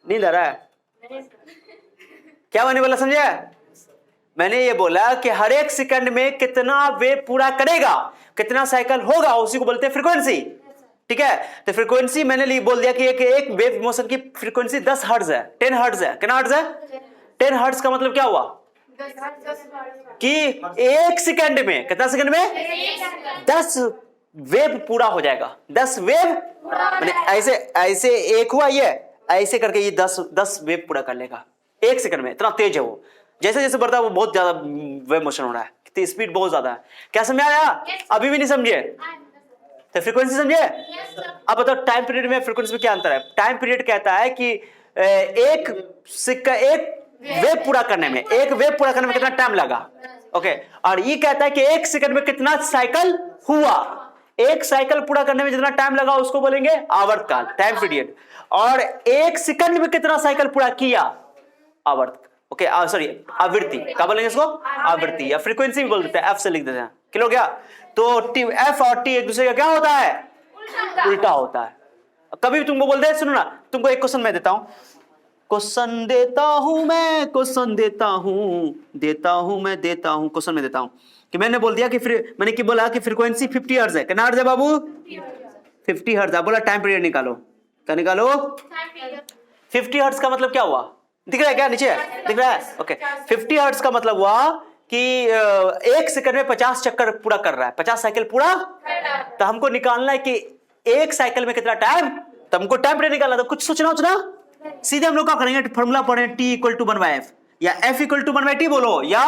नींद आ रहा है, क्या मैंने बोला समझे, मैंने ये बोला कि हर एक सेकंड में कितना वेव पूरा करेगा, कितना साइकिल होगा, उसी को बोलते हैं फ्रीक्वेंसी, ठीक है। तो फ्रीक्वेंसी मैंने बोल दिया कि एक वेव मोशन की फ्रीक्वेंसी 10 हर्ट्ज है, 10 हर्ट्ज है, कितना हर्ट्ज है, 10 हर्ट्ज का मतलब क्या हुआ कि एक सेकंड में, कितना सेकंड में 10 वेव पूरा हो जाएगा, 10 वेव, मैंने ऐसे ऐसे एक हुआ, ये ऐसे करके ये 10 वेव पूरा कर लेगा एक सेकंड में, इतना तेज है वो, जैसे जैसे बढ़ता है वो बहुत ज्यादा वेव मोशन हो रहा है, कितनी स्पीड बहुत ज्यादा है। क्या समझ आया, अभी भी नहीं समझे, तो फ्रीक्वेंसी समझे। अब बताओ टाइम पीरियड में फ्रीक्वेंसी में क्या अंतर है। टाइम पीरियड कहता है कि एक वेव पूरा करने में, एक वेव पूरा करने में कितना टाइम लगा, ओके। और ये कहता है कि एक सेकंड में कितना साइकिल हुआ, एक साइकिल पूरा करने में जितना टाइम लगा उसको बोलेंगे आवर्तकाल, टाइम पीरियड। और एक सेकंड में कितना साइकिल पूरा किया, आवर्त, ओके, सॉरी आवृत्ति, क्या बोलेंगे इसको, आवृत्ति, या फ्रीक्वेंसी भी बोल देते हैं, एफ से लिख देते हैं, क्लियर हो गया। तो एफ और टी एक दूसरे का क्या होता है, उल्टा होता है। कभी भी तुमको बोलते हैं, सुनो ना, तुमको एक क्वेश्चन मैं देता हूं, क्वेश्चन देता हूं मैं, क्वेश्चन देता हूं मैं, देता हूं, क्वेश्चन में देता हूं कि मैंने बोल दिया कि मैंने की बोला कि फ्रीक्वेंसी 50 हर्ट्ज है, कितना हर्ट्ज है बाबू, 50 हर्ट्ज है। बोला टाइम पीरियड निकालो, क्या निकालो, 50 हर्ट्ज का मतलब क्या हुआ, दिख रहा है क्या, नीचे दिख रहा है, ओके। 50 हर्ट्ज का मतलब हुआ कि एक सेकंड में 50 चक्कर पूरा कर रहा है, 50 साइकिल पूरा। तो हमको निकालना है कि एक साइकिल में कितना टाइम, तो हमको टाइम पीरियड निकालना, तो कुछ सोचना सीधे हम लोग क्या करेंगे, फॉर्मूला पढ़े, T = 1/f या F = 1/t बोलो, या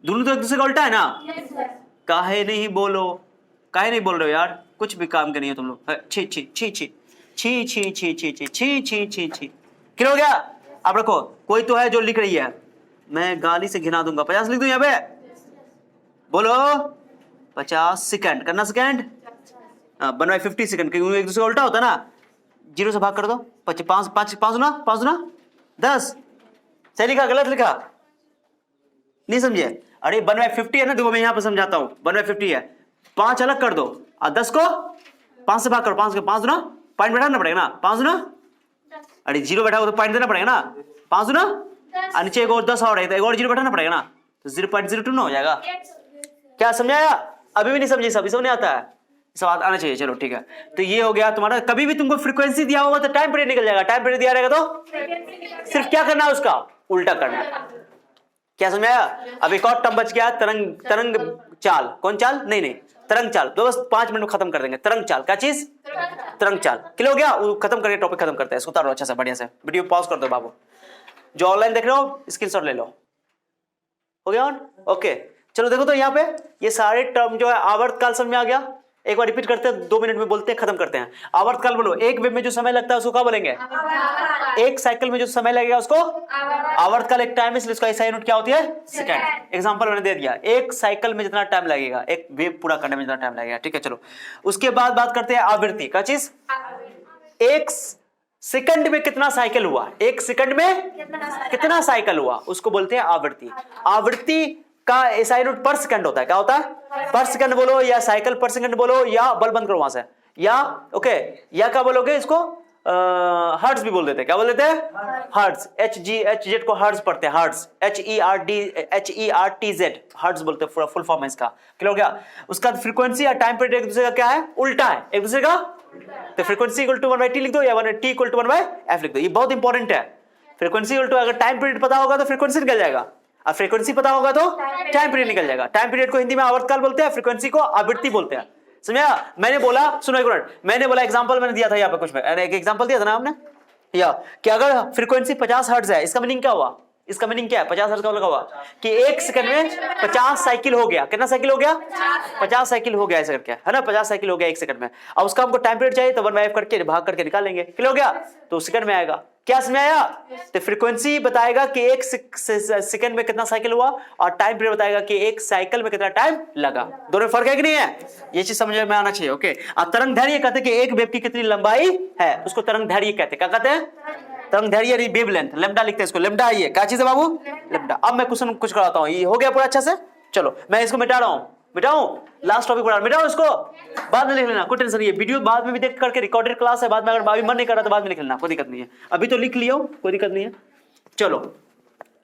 दोनों तो एक दूसरे का उल्टा है ना, काहे नहीं बोलो, काहे नहीं बोल रहे हो यार, कुछ भी काम करनी है तुम लोग, छी छी छी छी छी छी छी छी छी छी छी छी छी, क्लियर हो गया। अब रखो, कोई तो है जो लिख रही है, मैं गाली से घिना दूंगा, 50 लिख दूं यहाँ पे, बोलो 50 सेकंड, करना सेकंड, 1/50 सेकंड, क्योंकि एक दूसरे का उल्टा होता है ना, 0 से भाग कर दो, 5 ना 10, सही लिखा गलत लिखा, नहीं समझे। अरे 1/50 है ना, देखो मैं यहां पर समझाता हूं, 1/50 है, 5 अलग कर दो और 10 को 5 से भाग करो, 5 के 5 ना, पॉइंट बैठाना पड़ेगा ना, 5 ना, अरे 0 बैठा हो तो पॉइंट देना पड़ेगा ना, 5 ना, और नीचे एक और 10 और है तो एक और 0 बैठाना पड़ेगा ना, तो 0.02 ना हो जाएगा। क्या समझाया, अभी भी नहीं समझे, सब नहीं आता है, सब आना चाहिए, चलो ठीक है। तो ये हो गया तुम्हारा, कभी भी तुमको फ्रीक्वेंसी दिया होगा तो टाइम पीरियड निकल जाएगा, टाइम पीरियड दिया रहेगा तो सिर्फ क्या करना है, उसका उल्टा करना है। क्या समझाया। अब एक और टर्म बच गया, तरंग चाल, कौन चाल, नहीं तरंग चाल, तो बस 5 मिनट में खत्म कर देंगे। तरंग चाल क्या चीज, तरंग चाल, क्लियर हो गया, वो खत्म करके टॉपिक खत्म करते हैं, इसको उतारो अच्छा से बढ़िया से, वीडियो पॉज कर दो बाबू, जो ऑनलाइन देख रहे हो स्क्रीनशॉट ले लो, हो गया ऑन, ओके। चलो देखो तो यहाँ पे ये सारे टर्म जो है, आवर्तकाल समझ में आ गया, एक बार रिपीट करते हैं, 2 मिनट में बोलते हैं, खत्म करते हैं। आवर्तकाल बोलो, एक वेव में जो समय लगता है उसको क्या बोलेंगे, एक साइकिल में जो समय लगेगा उसको आवर्तकाल। एक टाइम है इसलिए उसका SI यूनिट क्या होती है, सेकंड। एग्जांपल मैंने दे दिया, एक साइकिल में जितना टाइम लगेगा, एक वेव पूरा करने में जितना टाइम लगेगा, ठीक है। चलो उसके बाद बात करते हैं आवृत्ति का चीज। एक सेकंड में कितना साइकिल हुआ, एक सेकंड में कितना साइकिल हुआ, उसको बोलते हैं आवृत्ति। आवृत्ति का एसआई यूनिट पर सेकंड होता है। क्या होता है? पर सेकंड बोलो या साइकिल पर सेकंड बोलो या बल बंद करो वहां से, या ओके, या क्या बोलोगे इसको, हर्ट्ज भी बोल देते हैं। क्या बोल देते हैं? हर्ट्ज। HZ को हर्ट्ज पढ़ते हैं, हर्ट्ज, HERTZ, हर्ट्ज बोलते हैं, फुल फॉर्म है इसका। क्लियर हो गया? उसका फ्रीक्वेंसी या टाइम पीरियड एक दूसरे का क्या है? उल्टा है एक दूसरे का। तो फ्रीक्वेंसी इक्वल टू 1/t लिख दो या 1t इक्वल टू 1/f लिख दो। ये बहुत इंपॉर्टेंट है। फ्रीक्वेंसी इक्वल टू, अगर टाइम पीरियड पता होगा तो फ्रीक्वेंसी निकल जाएगा, और फ्रीक्वेंसी पता होगा तो टाइम पीरियड निकल जाएगा। टाइम पीरियड को हिंदी में आवर्तकाल बोलते हैं, फ्रीक्वेंसी को आवृत्ति बोलते हैं। समझा? मैंने बोला, सुनो एक मिनट, मैंने बोला एग्जांपल मैंने दिया था यहाँ पे कुछ में, एक एग्जांपल दिया था ना हमने, या कि अगर फ्रीक्वेंसी 50 हर्ट्ज है, इसका मीनिंग क्या हुआ? इसका मीनिंग क्या है? 50 हर्ट्ज का लगा हुआ कि एक सेकंड में 50 साइकिल हो गया। कितना साइकिल हो गया? 50 साइकिल हो गया ऐसे करके, है ना, 50 साइकिल हो गया एक सेकंड में। अब उसका हमको टाइम पीरियड चाहिए तो 1/f करके भाग करके निकालेंगे। क्लियर हो गया? तो सेकंड में आएगा। क्या समझ आया? तो फ्रीक्वेंसी बताएगा कि एक सेकंड में कितना साइकिल हुआ, और टाइम पीरियड बताएगा कि एक साइकिल में कितना टाइम लगा। दोनों में फर्क है कि नहीं है? ये चीज समझ में आना चाहिए। ओके, अब तरंग दैर्घ्य कहते हैं कि एक वेव की कितनी लंबाई है, उसको तरंग दैर्घ्य कहते हैं। क्या कहते हैं? तरंग दैर्घ्य यानी वेवलेंथ, लैम्डा लिखते हैं इसको। लैम्डा ये क्या चीज है बाबू? लैम्डा। अब मैं क्वेश्चन कुछ कराता हूं, ये हो गया पूरा अच्छे से। चलो मैं इसको मिटा रहा हूं, मिटाऊं, लास्ट टॉपिक पढ़ा, मिटाऊं इसको, बाद में लिख लेना, कोई टेंशन नहीं है। वीडियो बाद में भी देख करके, रिकॉर्डेड क्लास है, बाद में अगर अभी मन नहीं कर रहा तो बाद में लिख लेना, कोई दिक्कत नहीं है। अभी तो लिख लियो, कोई दिक्कत नहीं है। चलो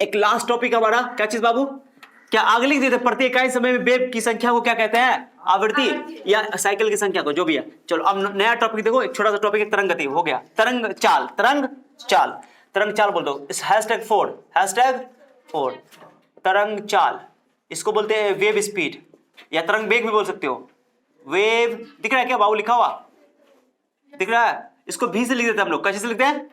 एक लास्ट टॉपिक हमारा, क्या चीज बाबू? क्या आगे लिख देते, प्रति इकाई समय में वेव की संख्या को क्या कहते हैं? आवृत्ति, या साइकिल की संख्या को, जो भी है। चलो अब नया टॉपिक देखो, एक छोटा सा टॉपिक है, तरंग गति हो गया, तरंग चाल, तरंग चाल, तरंग चाल बोल दो। इस #4 तरंग चाल, इसको बोलते हैं वेव स्पीड, या तरंग वेग भी बोल सकते हो। वेव दिख रहा है क्या बाबू? लिखा हुआ दिख रहा है? इसको भी से लिख देते हैं हम लोग। कैसे से लिखते हैं?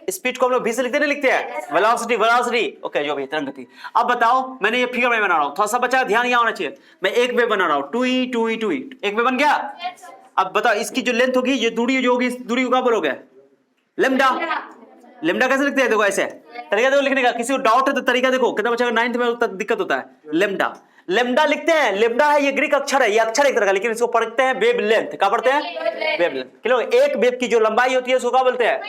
स्पीड को हम लोग भी से लिखते नहीं लिखते हैं? वेलोसिटी, वेलोसिटी, ओके, जो भी तरंग गति। अब बताओ, मैंने ये फिगर में बना रहा हूं, थोड़ा सा बच्चा ध्यान यहाँ होना चाहिए। मैं एक वेव बना रहा हूं, 2e 2e 2e, एक वेव बन गया। अब बताओ इसकी जो लेंथ होगी, ये दूरी जो होगी, इस दूरी को क्या बोलोगे? लेम्डा। लेम्डा कैसे लिखते हैं? देखो ऐसे तरीका देखो लिखने का, किसी को डाउट है तो तरीका देखो, कितना बच्चा 9th में दिक्कत होता है। लेम्डा, लेम्डा लिखते हैं। लेम्डा है ये ग्रीक अक्षर है, ये अक्षर एक तरह का, लेकिन इसको पढ़ते हैं वेव लेंथ। क्या पढ़ते हैं? Wave length. क्यों? एक वेव की जो लंबाई होती है उसको क्या बोलते हैं?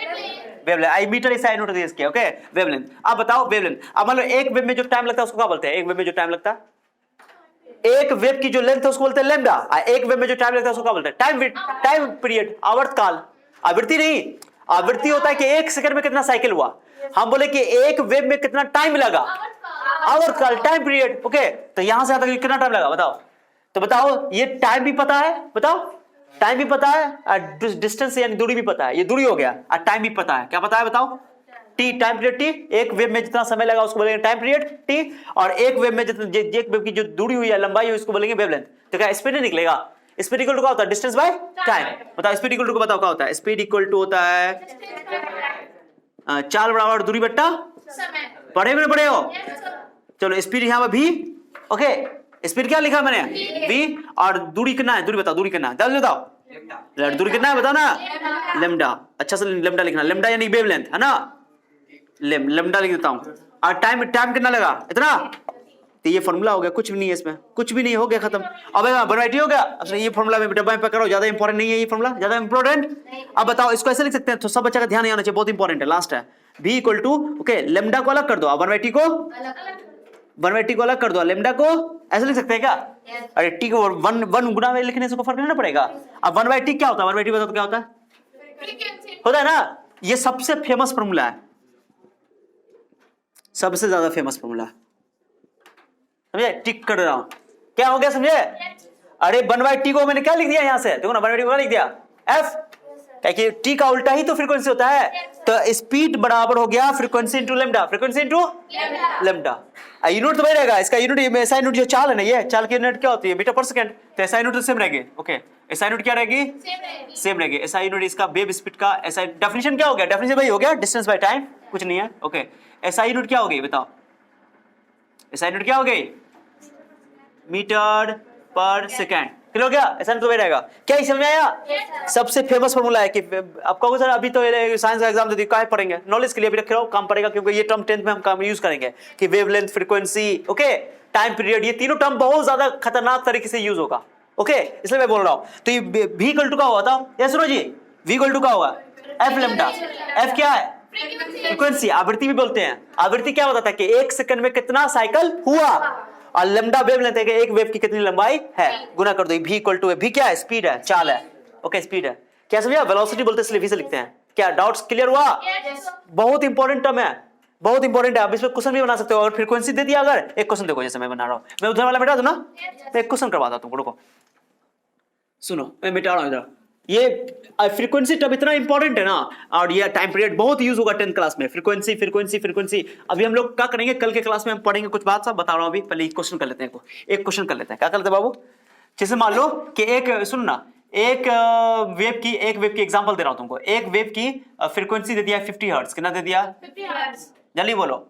Wave length. आई मीटर इस यूनिट इसके, ओके, वेव लेंथ। अब बताओ वेव लेंथ, अब मान लो एक वेव में जो टाइम लगता है उसको क्या बोलते हैं? एक वेव में जो टाइम लगता है, एक वेव की जो लेंथ है उसको बोलते हैं लेम्डा, एक वेव में जो टाइम लगता है उसको क्या बोलते हैं? टाइम पीरियड, आवर्तकाल। आवृत्ति नहीं, आवृत्ति होता है कि एक सेकंड में कितना साइकिल हुआ। हम बोले कि एक वेव में कितना टाइम लगा, आवर्तकाल, टाइम पीरियड। ओके, तो यहां से आता कितना टाइम लगा बताओ? तो बताओ, ये टाइम भी पता है, बताओ, टाइम भी पता है, और डिस्टेंस यानी दूरी भी पता है, ये दूरी हो गया, और टाइम भी पता है। क्या पता है बताओ? T, time period T. एक वेव में जितना समय लगा उसको बोलेंगे टाइम पीरियड टी, और एक वेव में जितना, एक वेव की जो दूरी हुई है, लंबाई हुई, उसको बोलेंगे वेवलेंथ। तो क्या स्पीड निकलेगा? स्पीड इक्वल टू क्या होता है? Distance by time. बताओ स्पीड इक्वल टू को बताओ क्या होता है? स्पीड इक्वल टू होता है चाल बराबर दूरी बट्टा समय। पढ़े में पढ़े हो? चलो स्पीड यहाँ पर भी, ओके, स्पीड क्या लिखा मैंने? v, और दूरी कितना है? दूरी बताओ, दूरी कितना है? जल्दी बताओ, दूरी कितना है बताओ ना? लेम्डा। अच्छा से लेम्डा लिखना, लेम्डा यानी वेवलेंथ, है ना? लेम्डा लिख देता हूं। और टाइम, टाइम कितना लगा? इतना। तो ये फॉर्मूला हो गया, कुछ भी नहीं है इसमें, कुछ भी नहीं, हो गया खत्म। अब वैरायटी हो गया। अब ये फॉर्मूला में डब्बा में पकड़ो, ज्यादा इंपॉर्टेंट नहीं है ये फॉर्मूला, ज्यादा इंपॉर्टेंट। अब बताओ इसको ऐसे लिख सकते हैं, तो सब बच्चा का ध्यान आना चाहिए, बहुत इंपॉर्टेंट है, लास्ट है। v equal to, okay, lambda को अलग कर दो, 1/t को 1/t को अलग कर दो, लेम्डा को ऐसे लिख सकते हैं क्या? अरे टी को 1 गुना में लिखने से कोई फर्क नहीं पड़ेगा। अब 1/t क्या होता है? 1/t बताओ क्या होता है? होता है ना, ये सबसे फेमस फॉर्मूला है, सबसे ज्यादा फेमस फॉर्मूला, समझे? टिक कर रहा हूं, क्या हो गया समझे? अरे 1/t को मैंने क्या लिख दिया यहां से? देखो ना, 1/t को क्या लिख दिया? f, क्योंकि टी का उल्टा ही तो फ्रीक्वेंसी होता है। तो स्पीड बराबर हो गया frequency into lambda, frequency into lambda. Unit तो वही रहेगा, इसका यूनिट, ऐसा यूनिट जो चाल है ना, ये चाल की यूनिट क्या होती है? मीटर पर सेकंड। तो ऐसा यूनिट तो सेम रहेगी, ओके, ऐसा यूनिट क्या रहेगी? सेम रहेगी। ऐसा यूनिट इसका वेव स्पीड का, ऐसा डेफिनेशन क्या हो गया? डेफिनेशन भाई हो गया डिस्टेंस बाय टाइम, कुछ नहीं है, ओके। ऐसा यूनिट क्या हो गई बताओ? ऐसा यूनिट क्या हो गई? मीटर पर सेकंड। क्लियर हो गया? ऐसा तो वही रहेगा। क्या समझ में आया? सबसे फेमस फॉर्मूला है कि आप कहोगे सर अभी तो साइंस का एग्जाम दे दिया, क्या पढ़ेंगे? नॉलेज के लिए अभी रखे रहो, काम पड़ेगा, क्योंकि ये टर्म 10th में हम काम यूज करेंगे कि wavelength, frequency, okay, time period, ये तीनों टर्म बहुत ज्यादा खतरनाक तरीके से यूज होगा, ओके, इसलिए मैं बोल रहा हूं। तो ये v इक्वल टू का होगा था, या सुनो जी, v इक्वल टू का होगा? F lambda. एफ क्या है? फ्रीक्वेंसी। आवृत्ति भी बोलते हैं। आवृत्ति क्या बताता है कि एक सेकंड में कितना साइकिल हुआ, और लेमडा वेवलेंथ है कि एक वेव की कितनी लंबाई है, गुना कर दो। v इक्वल टू है, v क्या है? स्पीड है, चाल है। ओके स्पीड है, क्या समझा? वेलोसिटी बोलते हैं, इसलिए v से लिखते हैं। क्या डाउट्स क्लियर हुआ? बहुत इंपॉर्टेंट टर्म है, बहुत इंपॉर्टेंट है। आप इसमें क्वेश्चन भी बना सकते हो। अगर फ्रीक्वेंसी दे दिया, अगर एक क्वेश्चन देखो जैसे मैं बना रहा हूं, मैं उधर वाला मिटा दूं ना, मैं एक क्वेश्चन करवाता हूं तुमको, रुको सुनो, मैं मिटा रहा हूं इधर। ये फ्रीक्वेंसी टर्म इतना इंपॉर्टेंट है ना, और ये टाइम पीरियड बहुत यूज होगा 10th क्लास में। Frequency frequency frequency. अभी हम लोग क्या करेंगे, कल के क्लास में हम पढ़ेंगे कुछ बात, सब बता रहा हूं। अभी पहले एक क्वेश्चन कर लेते हैं, एक क्वेश्चन कर लेते हैं। क्या करते हैं बाबू? जैसे मान लो कि एक, सुन ना, एक वेव की एग्जांपल दे रहा हूं तुमको। एक वेव की फ्रीक्वेंसी दे दिया 50 हर्ट्ज। कितना दे दिया? 50 हर्ट्ज। जल्दी बोलो।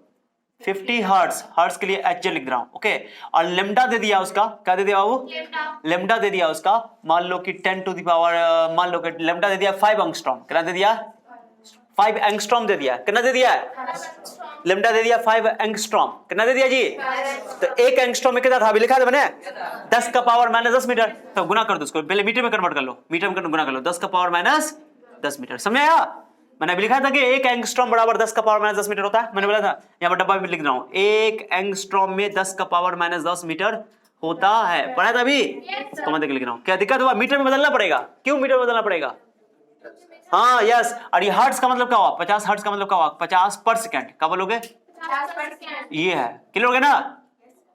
50 हर्ट्ज। हर्ट्ज के लिए एच लिख रहा हूं, ओके। और लेमडा दे दिया उसका, क्या दे दिया बाबू? लेमडा दे दिया उसका, मान लो कि 10 टू द पावर, मान लो कि लेमडा दे दिया 5 एंगस्ट्रॉम। कितना दे दिया? 5 एंगस्ट्रॉम दे दिया। कितना दे दिया? लेमडा दे दिया 5 एंगस्ट्रॉम। कितना दे दिया जी? तो एक एंगस्ट्रॉम में कितना था? अभी लिखा था मैंने, 10 का पावर माइनस 10 मीटर। तो गुना कर दो उसको, पहले मीटर में कन्वर्ट कर लो, मीटर में गुना कर लो, 10 का पावर माइनस 10 मीटर। समझ आया? मैंने अभी लिखा था कि एक एंगस्ट्रॉम बराबर 10 का पावर माइनस 10 मीटर होता है। मैंने बोला था, यहाँ पर डब्बा में लिख रहा हूं, एक एंगस्ट्रॉम में 10 का पावर माइनस 10 मीटर होता है। पढ़ा था अभी? तो मैं देख लिख रहा हूं। क्या दिक्कत हुआ? मीटर में बदलना पड़ेगा। क्यों मीटर में बदलना पड़ेगा? हाँ यस। और ये हर्ट्ज का मतलब क्या हुआ? 50 हर्ट्ज का मतलब क्या हुआ? 50 पर सेकंड। क्या बोलोगे? ये है, क्लियर हो गया ना?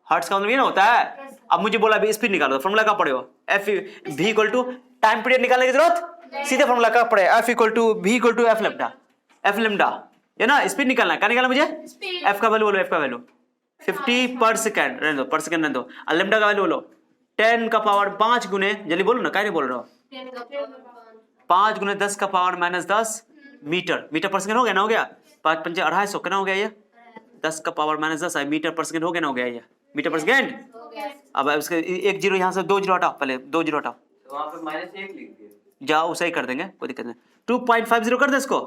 हर्ट्ज का मतलब ये ना होता है। अब मुझे बोला अभी स्पीड निकालो, फॉर्मूला क्या पड़े हो? F v equal to time period निकालने की जरूरत, सीधे फॉर्मूला क्या पड़े? F equal to v equal to f lambda. F lambda ये ना, स्पीड निकालना है। क्या निकालना मुझे? एफ का वैल्यू बोलो, एफ का वैल्यू 50 पर सेकंड, रहने दो, पर सेकंड रहने दो। और लेमडा का वैल्यू बोलो 10 का पावर 5 गुने, जल्दी बोलो ना, क्या नहीं बोल रहे हो? 5 गुने 10 का पावर माइनस 10 मीटर। मीटर पर सेकंड हो गया ना? हो गया 5 पंचे 250, कितना हो गया ये? 10 का पावर माइनस 10 मीटर पर सेकंड हो गया ना? हो गया ये मीटर पर सेकंड। अब उसके एक जीरो यहाँ से 2 जीरो हटाओ, पहले 2 जीरो हटाओ, तो वहाँ पे -1 लिख दिए। जाओ सही कर देंगे, कोई दिक्कत नहीं। 2.50 कर दे इसको,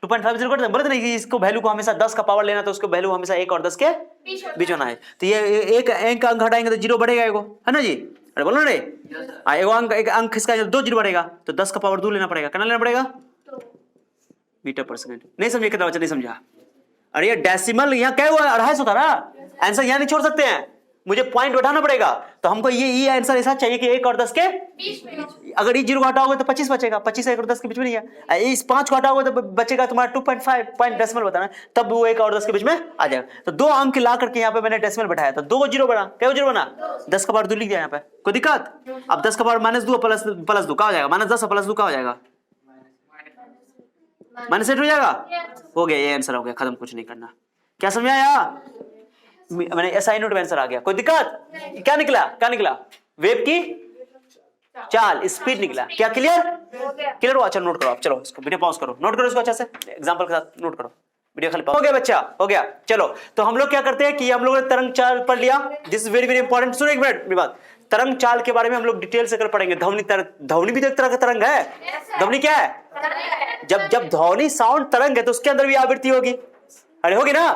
2.50 कर दे। बोले नहीं कि इसको वैल्यू को हमेशा 10 का पावर लेना, तो उसको वैल्यू हमेशा 1 और 10 के बीच होना है। तो ये एक अंक हटाएंगे तो जीरो बढ़ेगा एगो, है ना जी? अरे बोलो रे, एगो अंक, एक अंक इसका 2 जीरो बढ़ेगा, तो 10 का पावर 2 लेना पड़ेगा। कितना लेना पड़ेगा? मीटर पर सेकंड। नहीं समझे? कितना बच्चा नहीं समझा? अरे ये डेसिमल यहाँ क्या हुआ? 250 था ना। आंसर यहाँ नहीं छोड़ सकते हैं, मुझे पॉइंट उठाना पड़ेगा। तो हमको ये आंसर ऐसा चाहिए कि 1 और 10 के बीच में। अगर ये जीरो को हटाओगे तो 25 बचेगा। 25 1 और 10 के बीच में नहीं है। इस 5 को हटाओगे तो बचेगा तुम्हारा 2.5 पॉइंट डेसिमल बताना, तब वो 1 और 10 के बीच में आ जाएगा। तो 2 अंक ला करके यहाँ पे मैंने डेसिमल बैठाया, तो 2 जीरो बना। क्या जीरो बना? 10 का पावर 2 लिख दिया यहाँ पे, कोई दिक्कत? अब 10 का पावर माइनस 2 प्लस 2 क्या हो जाएगा? माइनस 10 प्लस 2 क्या हो जाएगा? माइनस 8 हो जाएगा। हो गया, ये आंसर हो गया, खत्म, कुछ नहीं करना। क्या समझाया? मैंने एसआई नोट में आंसर आ गया, कोई दिक्कत? क्या निकला? क्या निकला? वेव की चाल, स्पीड निकला। क्या क्लियर? क्लियर हुआ? अच्छा नोट करो आप, चलो इसको वीडियो पॉज करो, नोट करो इसको अच्छे से, एग्जांपल के साथ नोट करो। वीडियो खाली हो गया बच्चा? हो गया। चलो तो हम लोग क्या करते हैं कि हम लोग ने तरंग चाल पढ़ लिया। This is very very important. सुनो एक मिनट मेरी बात। तरंग चाल के बारे में हम लोग डिटेल से कर पढ़ेंगे। ध्वनि भी तो एक तरह का तरंग है। ध्वनि क्या है? जब ध्वनि साउंड तरंग है तो उसके अंदर भी आवृत्ति होगी। अरे होगी ना?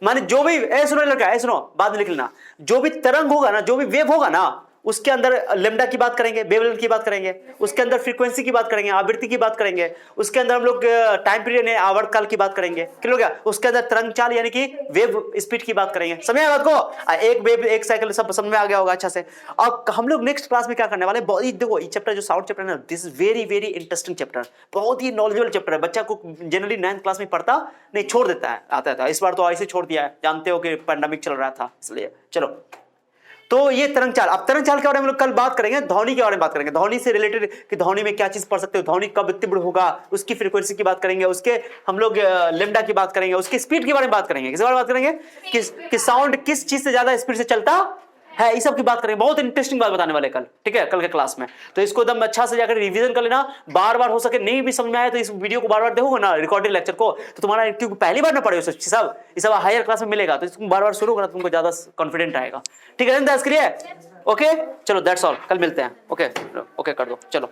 माने जो भी, सुनो लड़का, सुनो, बाद में लिख लेना, जो भी तरंग होगा ना, जो भी वेव होगा ना, उसके अंदर लेमडा की बात करेंगे, वेवलेंथ की बात करेंगे, उसके अंदर फ्रीक्वेंसी की बात करेंगे, आवृत्ति की बात करेंगे, उसके अंदर हम लोग टाइम पीरियड आवर्तकाल की बात करेंगे। क्लियर हो गया? उसके अंदर तरंग चाल यानी कि वेव स्पीड की बात करेंगे। समझ आया बात को? एक वेव एक साइकिल सब समझ में आ गया होगा अच्छा से। और हम लोग नेक्स्ट क्लास में क्या करने वाले, देखो ये चैप्टर जो साउंड चैप्टर है ना, this is very very interesting chapter, बहुत ही नॉलेजेबल चैप्टर है। बच्चा को जनरली 9th क्लास में पढ़ता नहीं, छोड़ देता है, आता था। इस बार तो ऐसे छोड़ दिया है, जानते हो कि पैंडेमिक चल रहा था इसलिए। चलो तो ये तरंग चाल। अब तरंग चाल के बारे में हम लोग कल बात करेंगे, ध्वनि के बारे में बात करेंगे, ध्वनि से रिलेटेड कि ध्वनि में क्या चीज पढ़ सकते हो, ध्वनि कब तीव्र होगा, उसकी फ्रीक्वेंसी की बात करेंगे, उसके हम लोग लेमडा की बात करेंगे, उसकी स्पीड के बारे में बात करेंगे। किस बारे में बात करेंगे? कि साउंड किस चीज से ज्यादा स्पीड से चलता है, इस सब की बात करेंगे। बहुत इंटरेस्टिंग बात बताने वाले कल, ठीक है, कल के क्लास में। तो इसको एकदम अच्छा से जाकर रिवीजन कर लेना, बार बार हो सके नहीं भी समझ में आया तो इस वीडियो को बार बार देखोगे ना, रिकॉर्डेड लेक्चर को, तो तुम्हारा क्योंकि पहली बार ना पढ़े सब ये सब हायर क्लास में मिलेगा, तो इसको बार बार शुरू करना, तुमको ज्यादा कॉन्फिडेंट आएगा। ठीक है, इसके लिए ओके, चलो दैट्स ऑल, कल मिलते हैं। ओके ओके कर दो, चलो।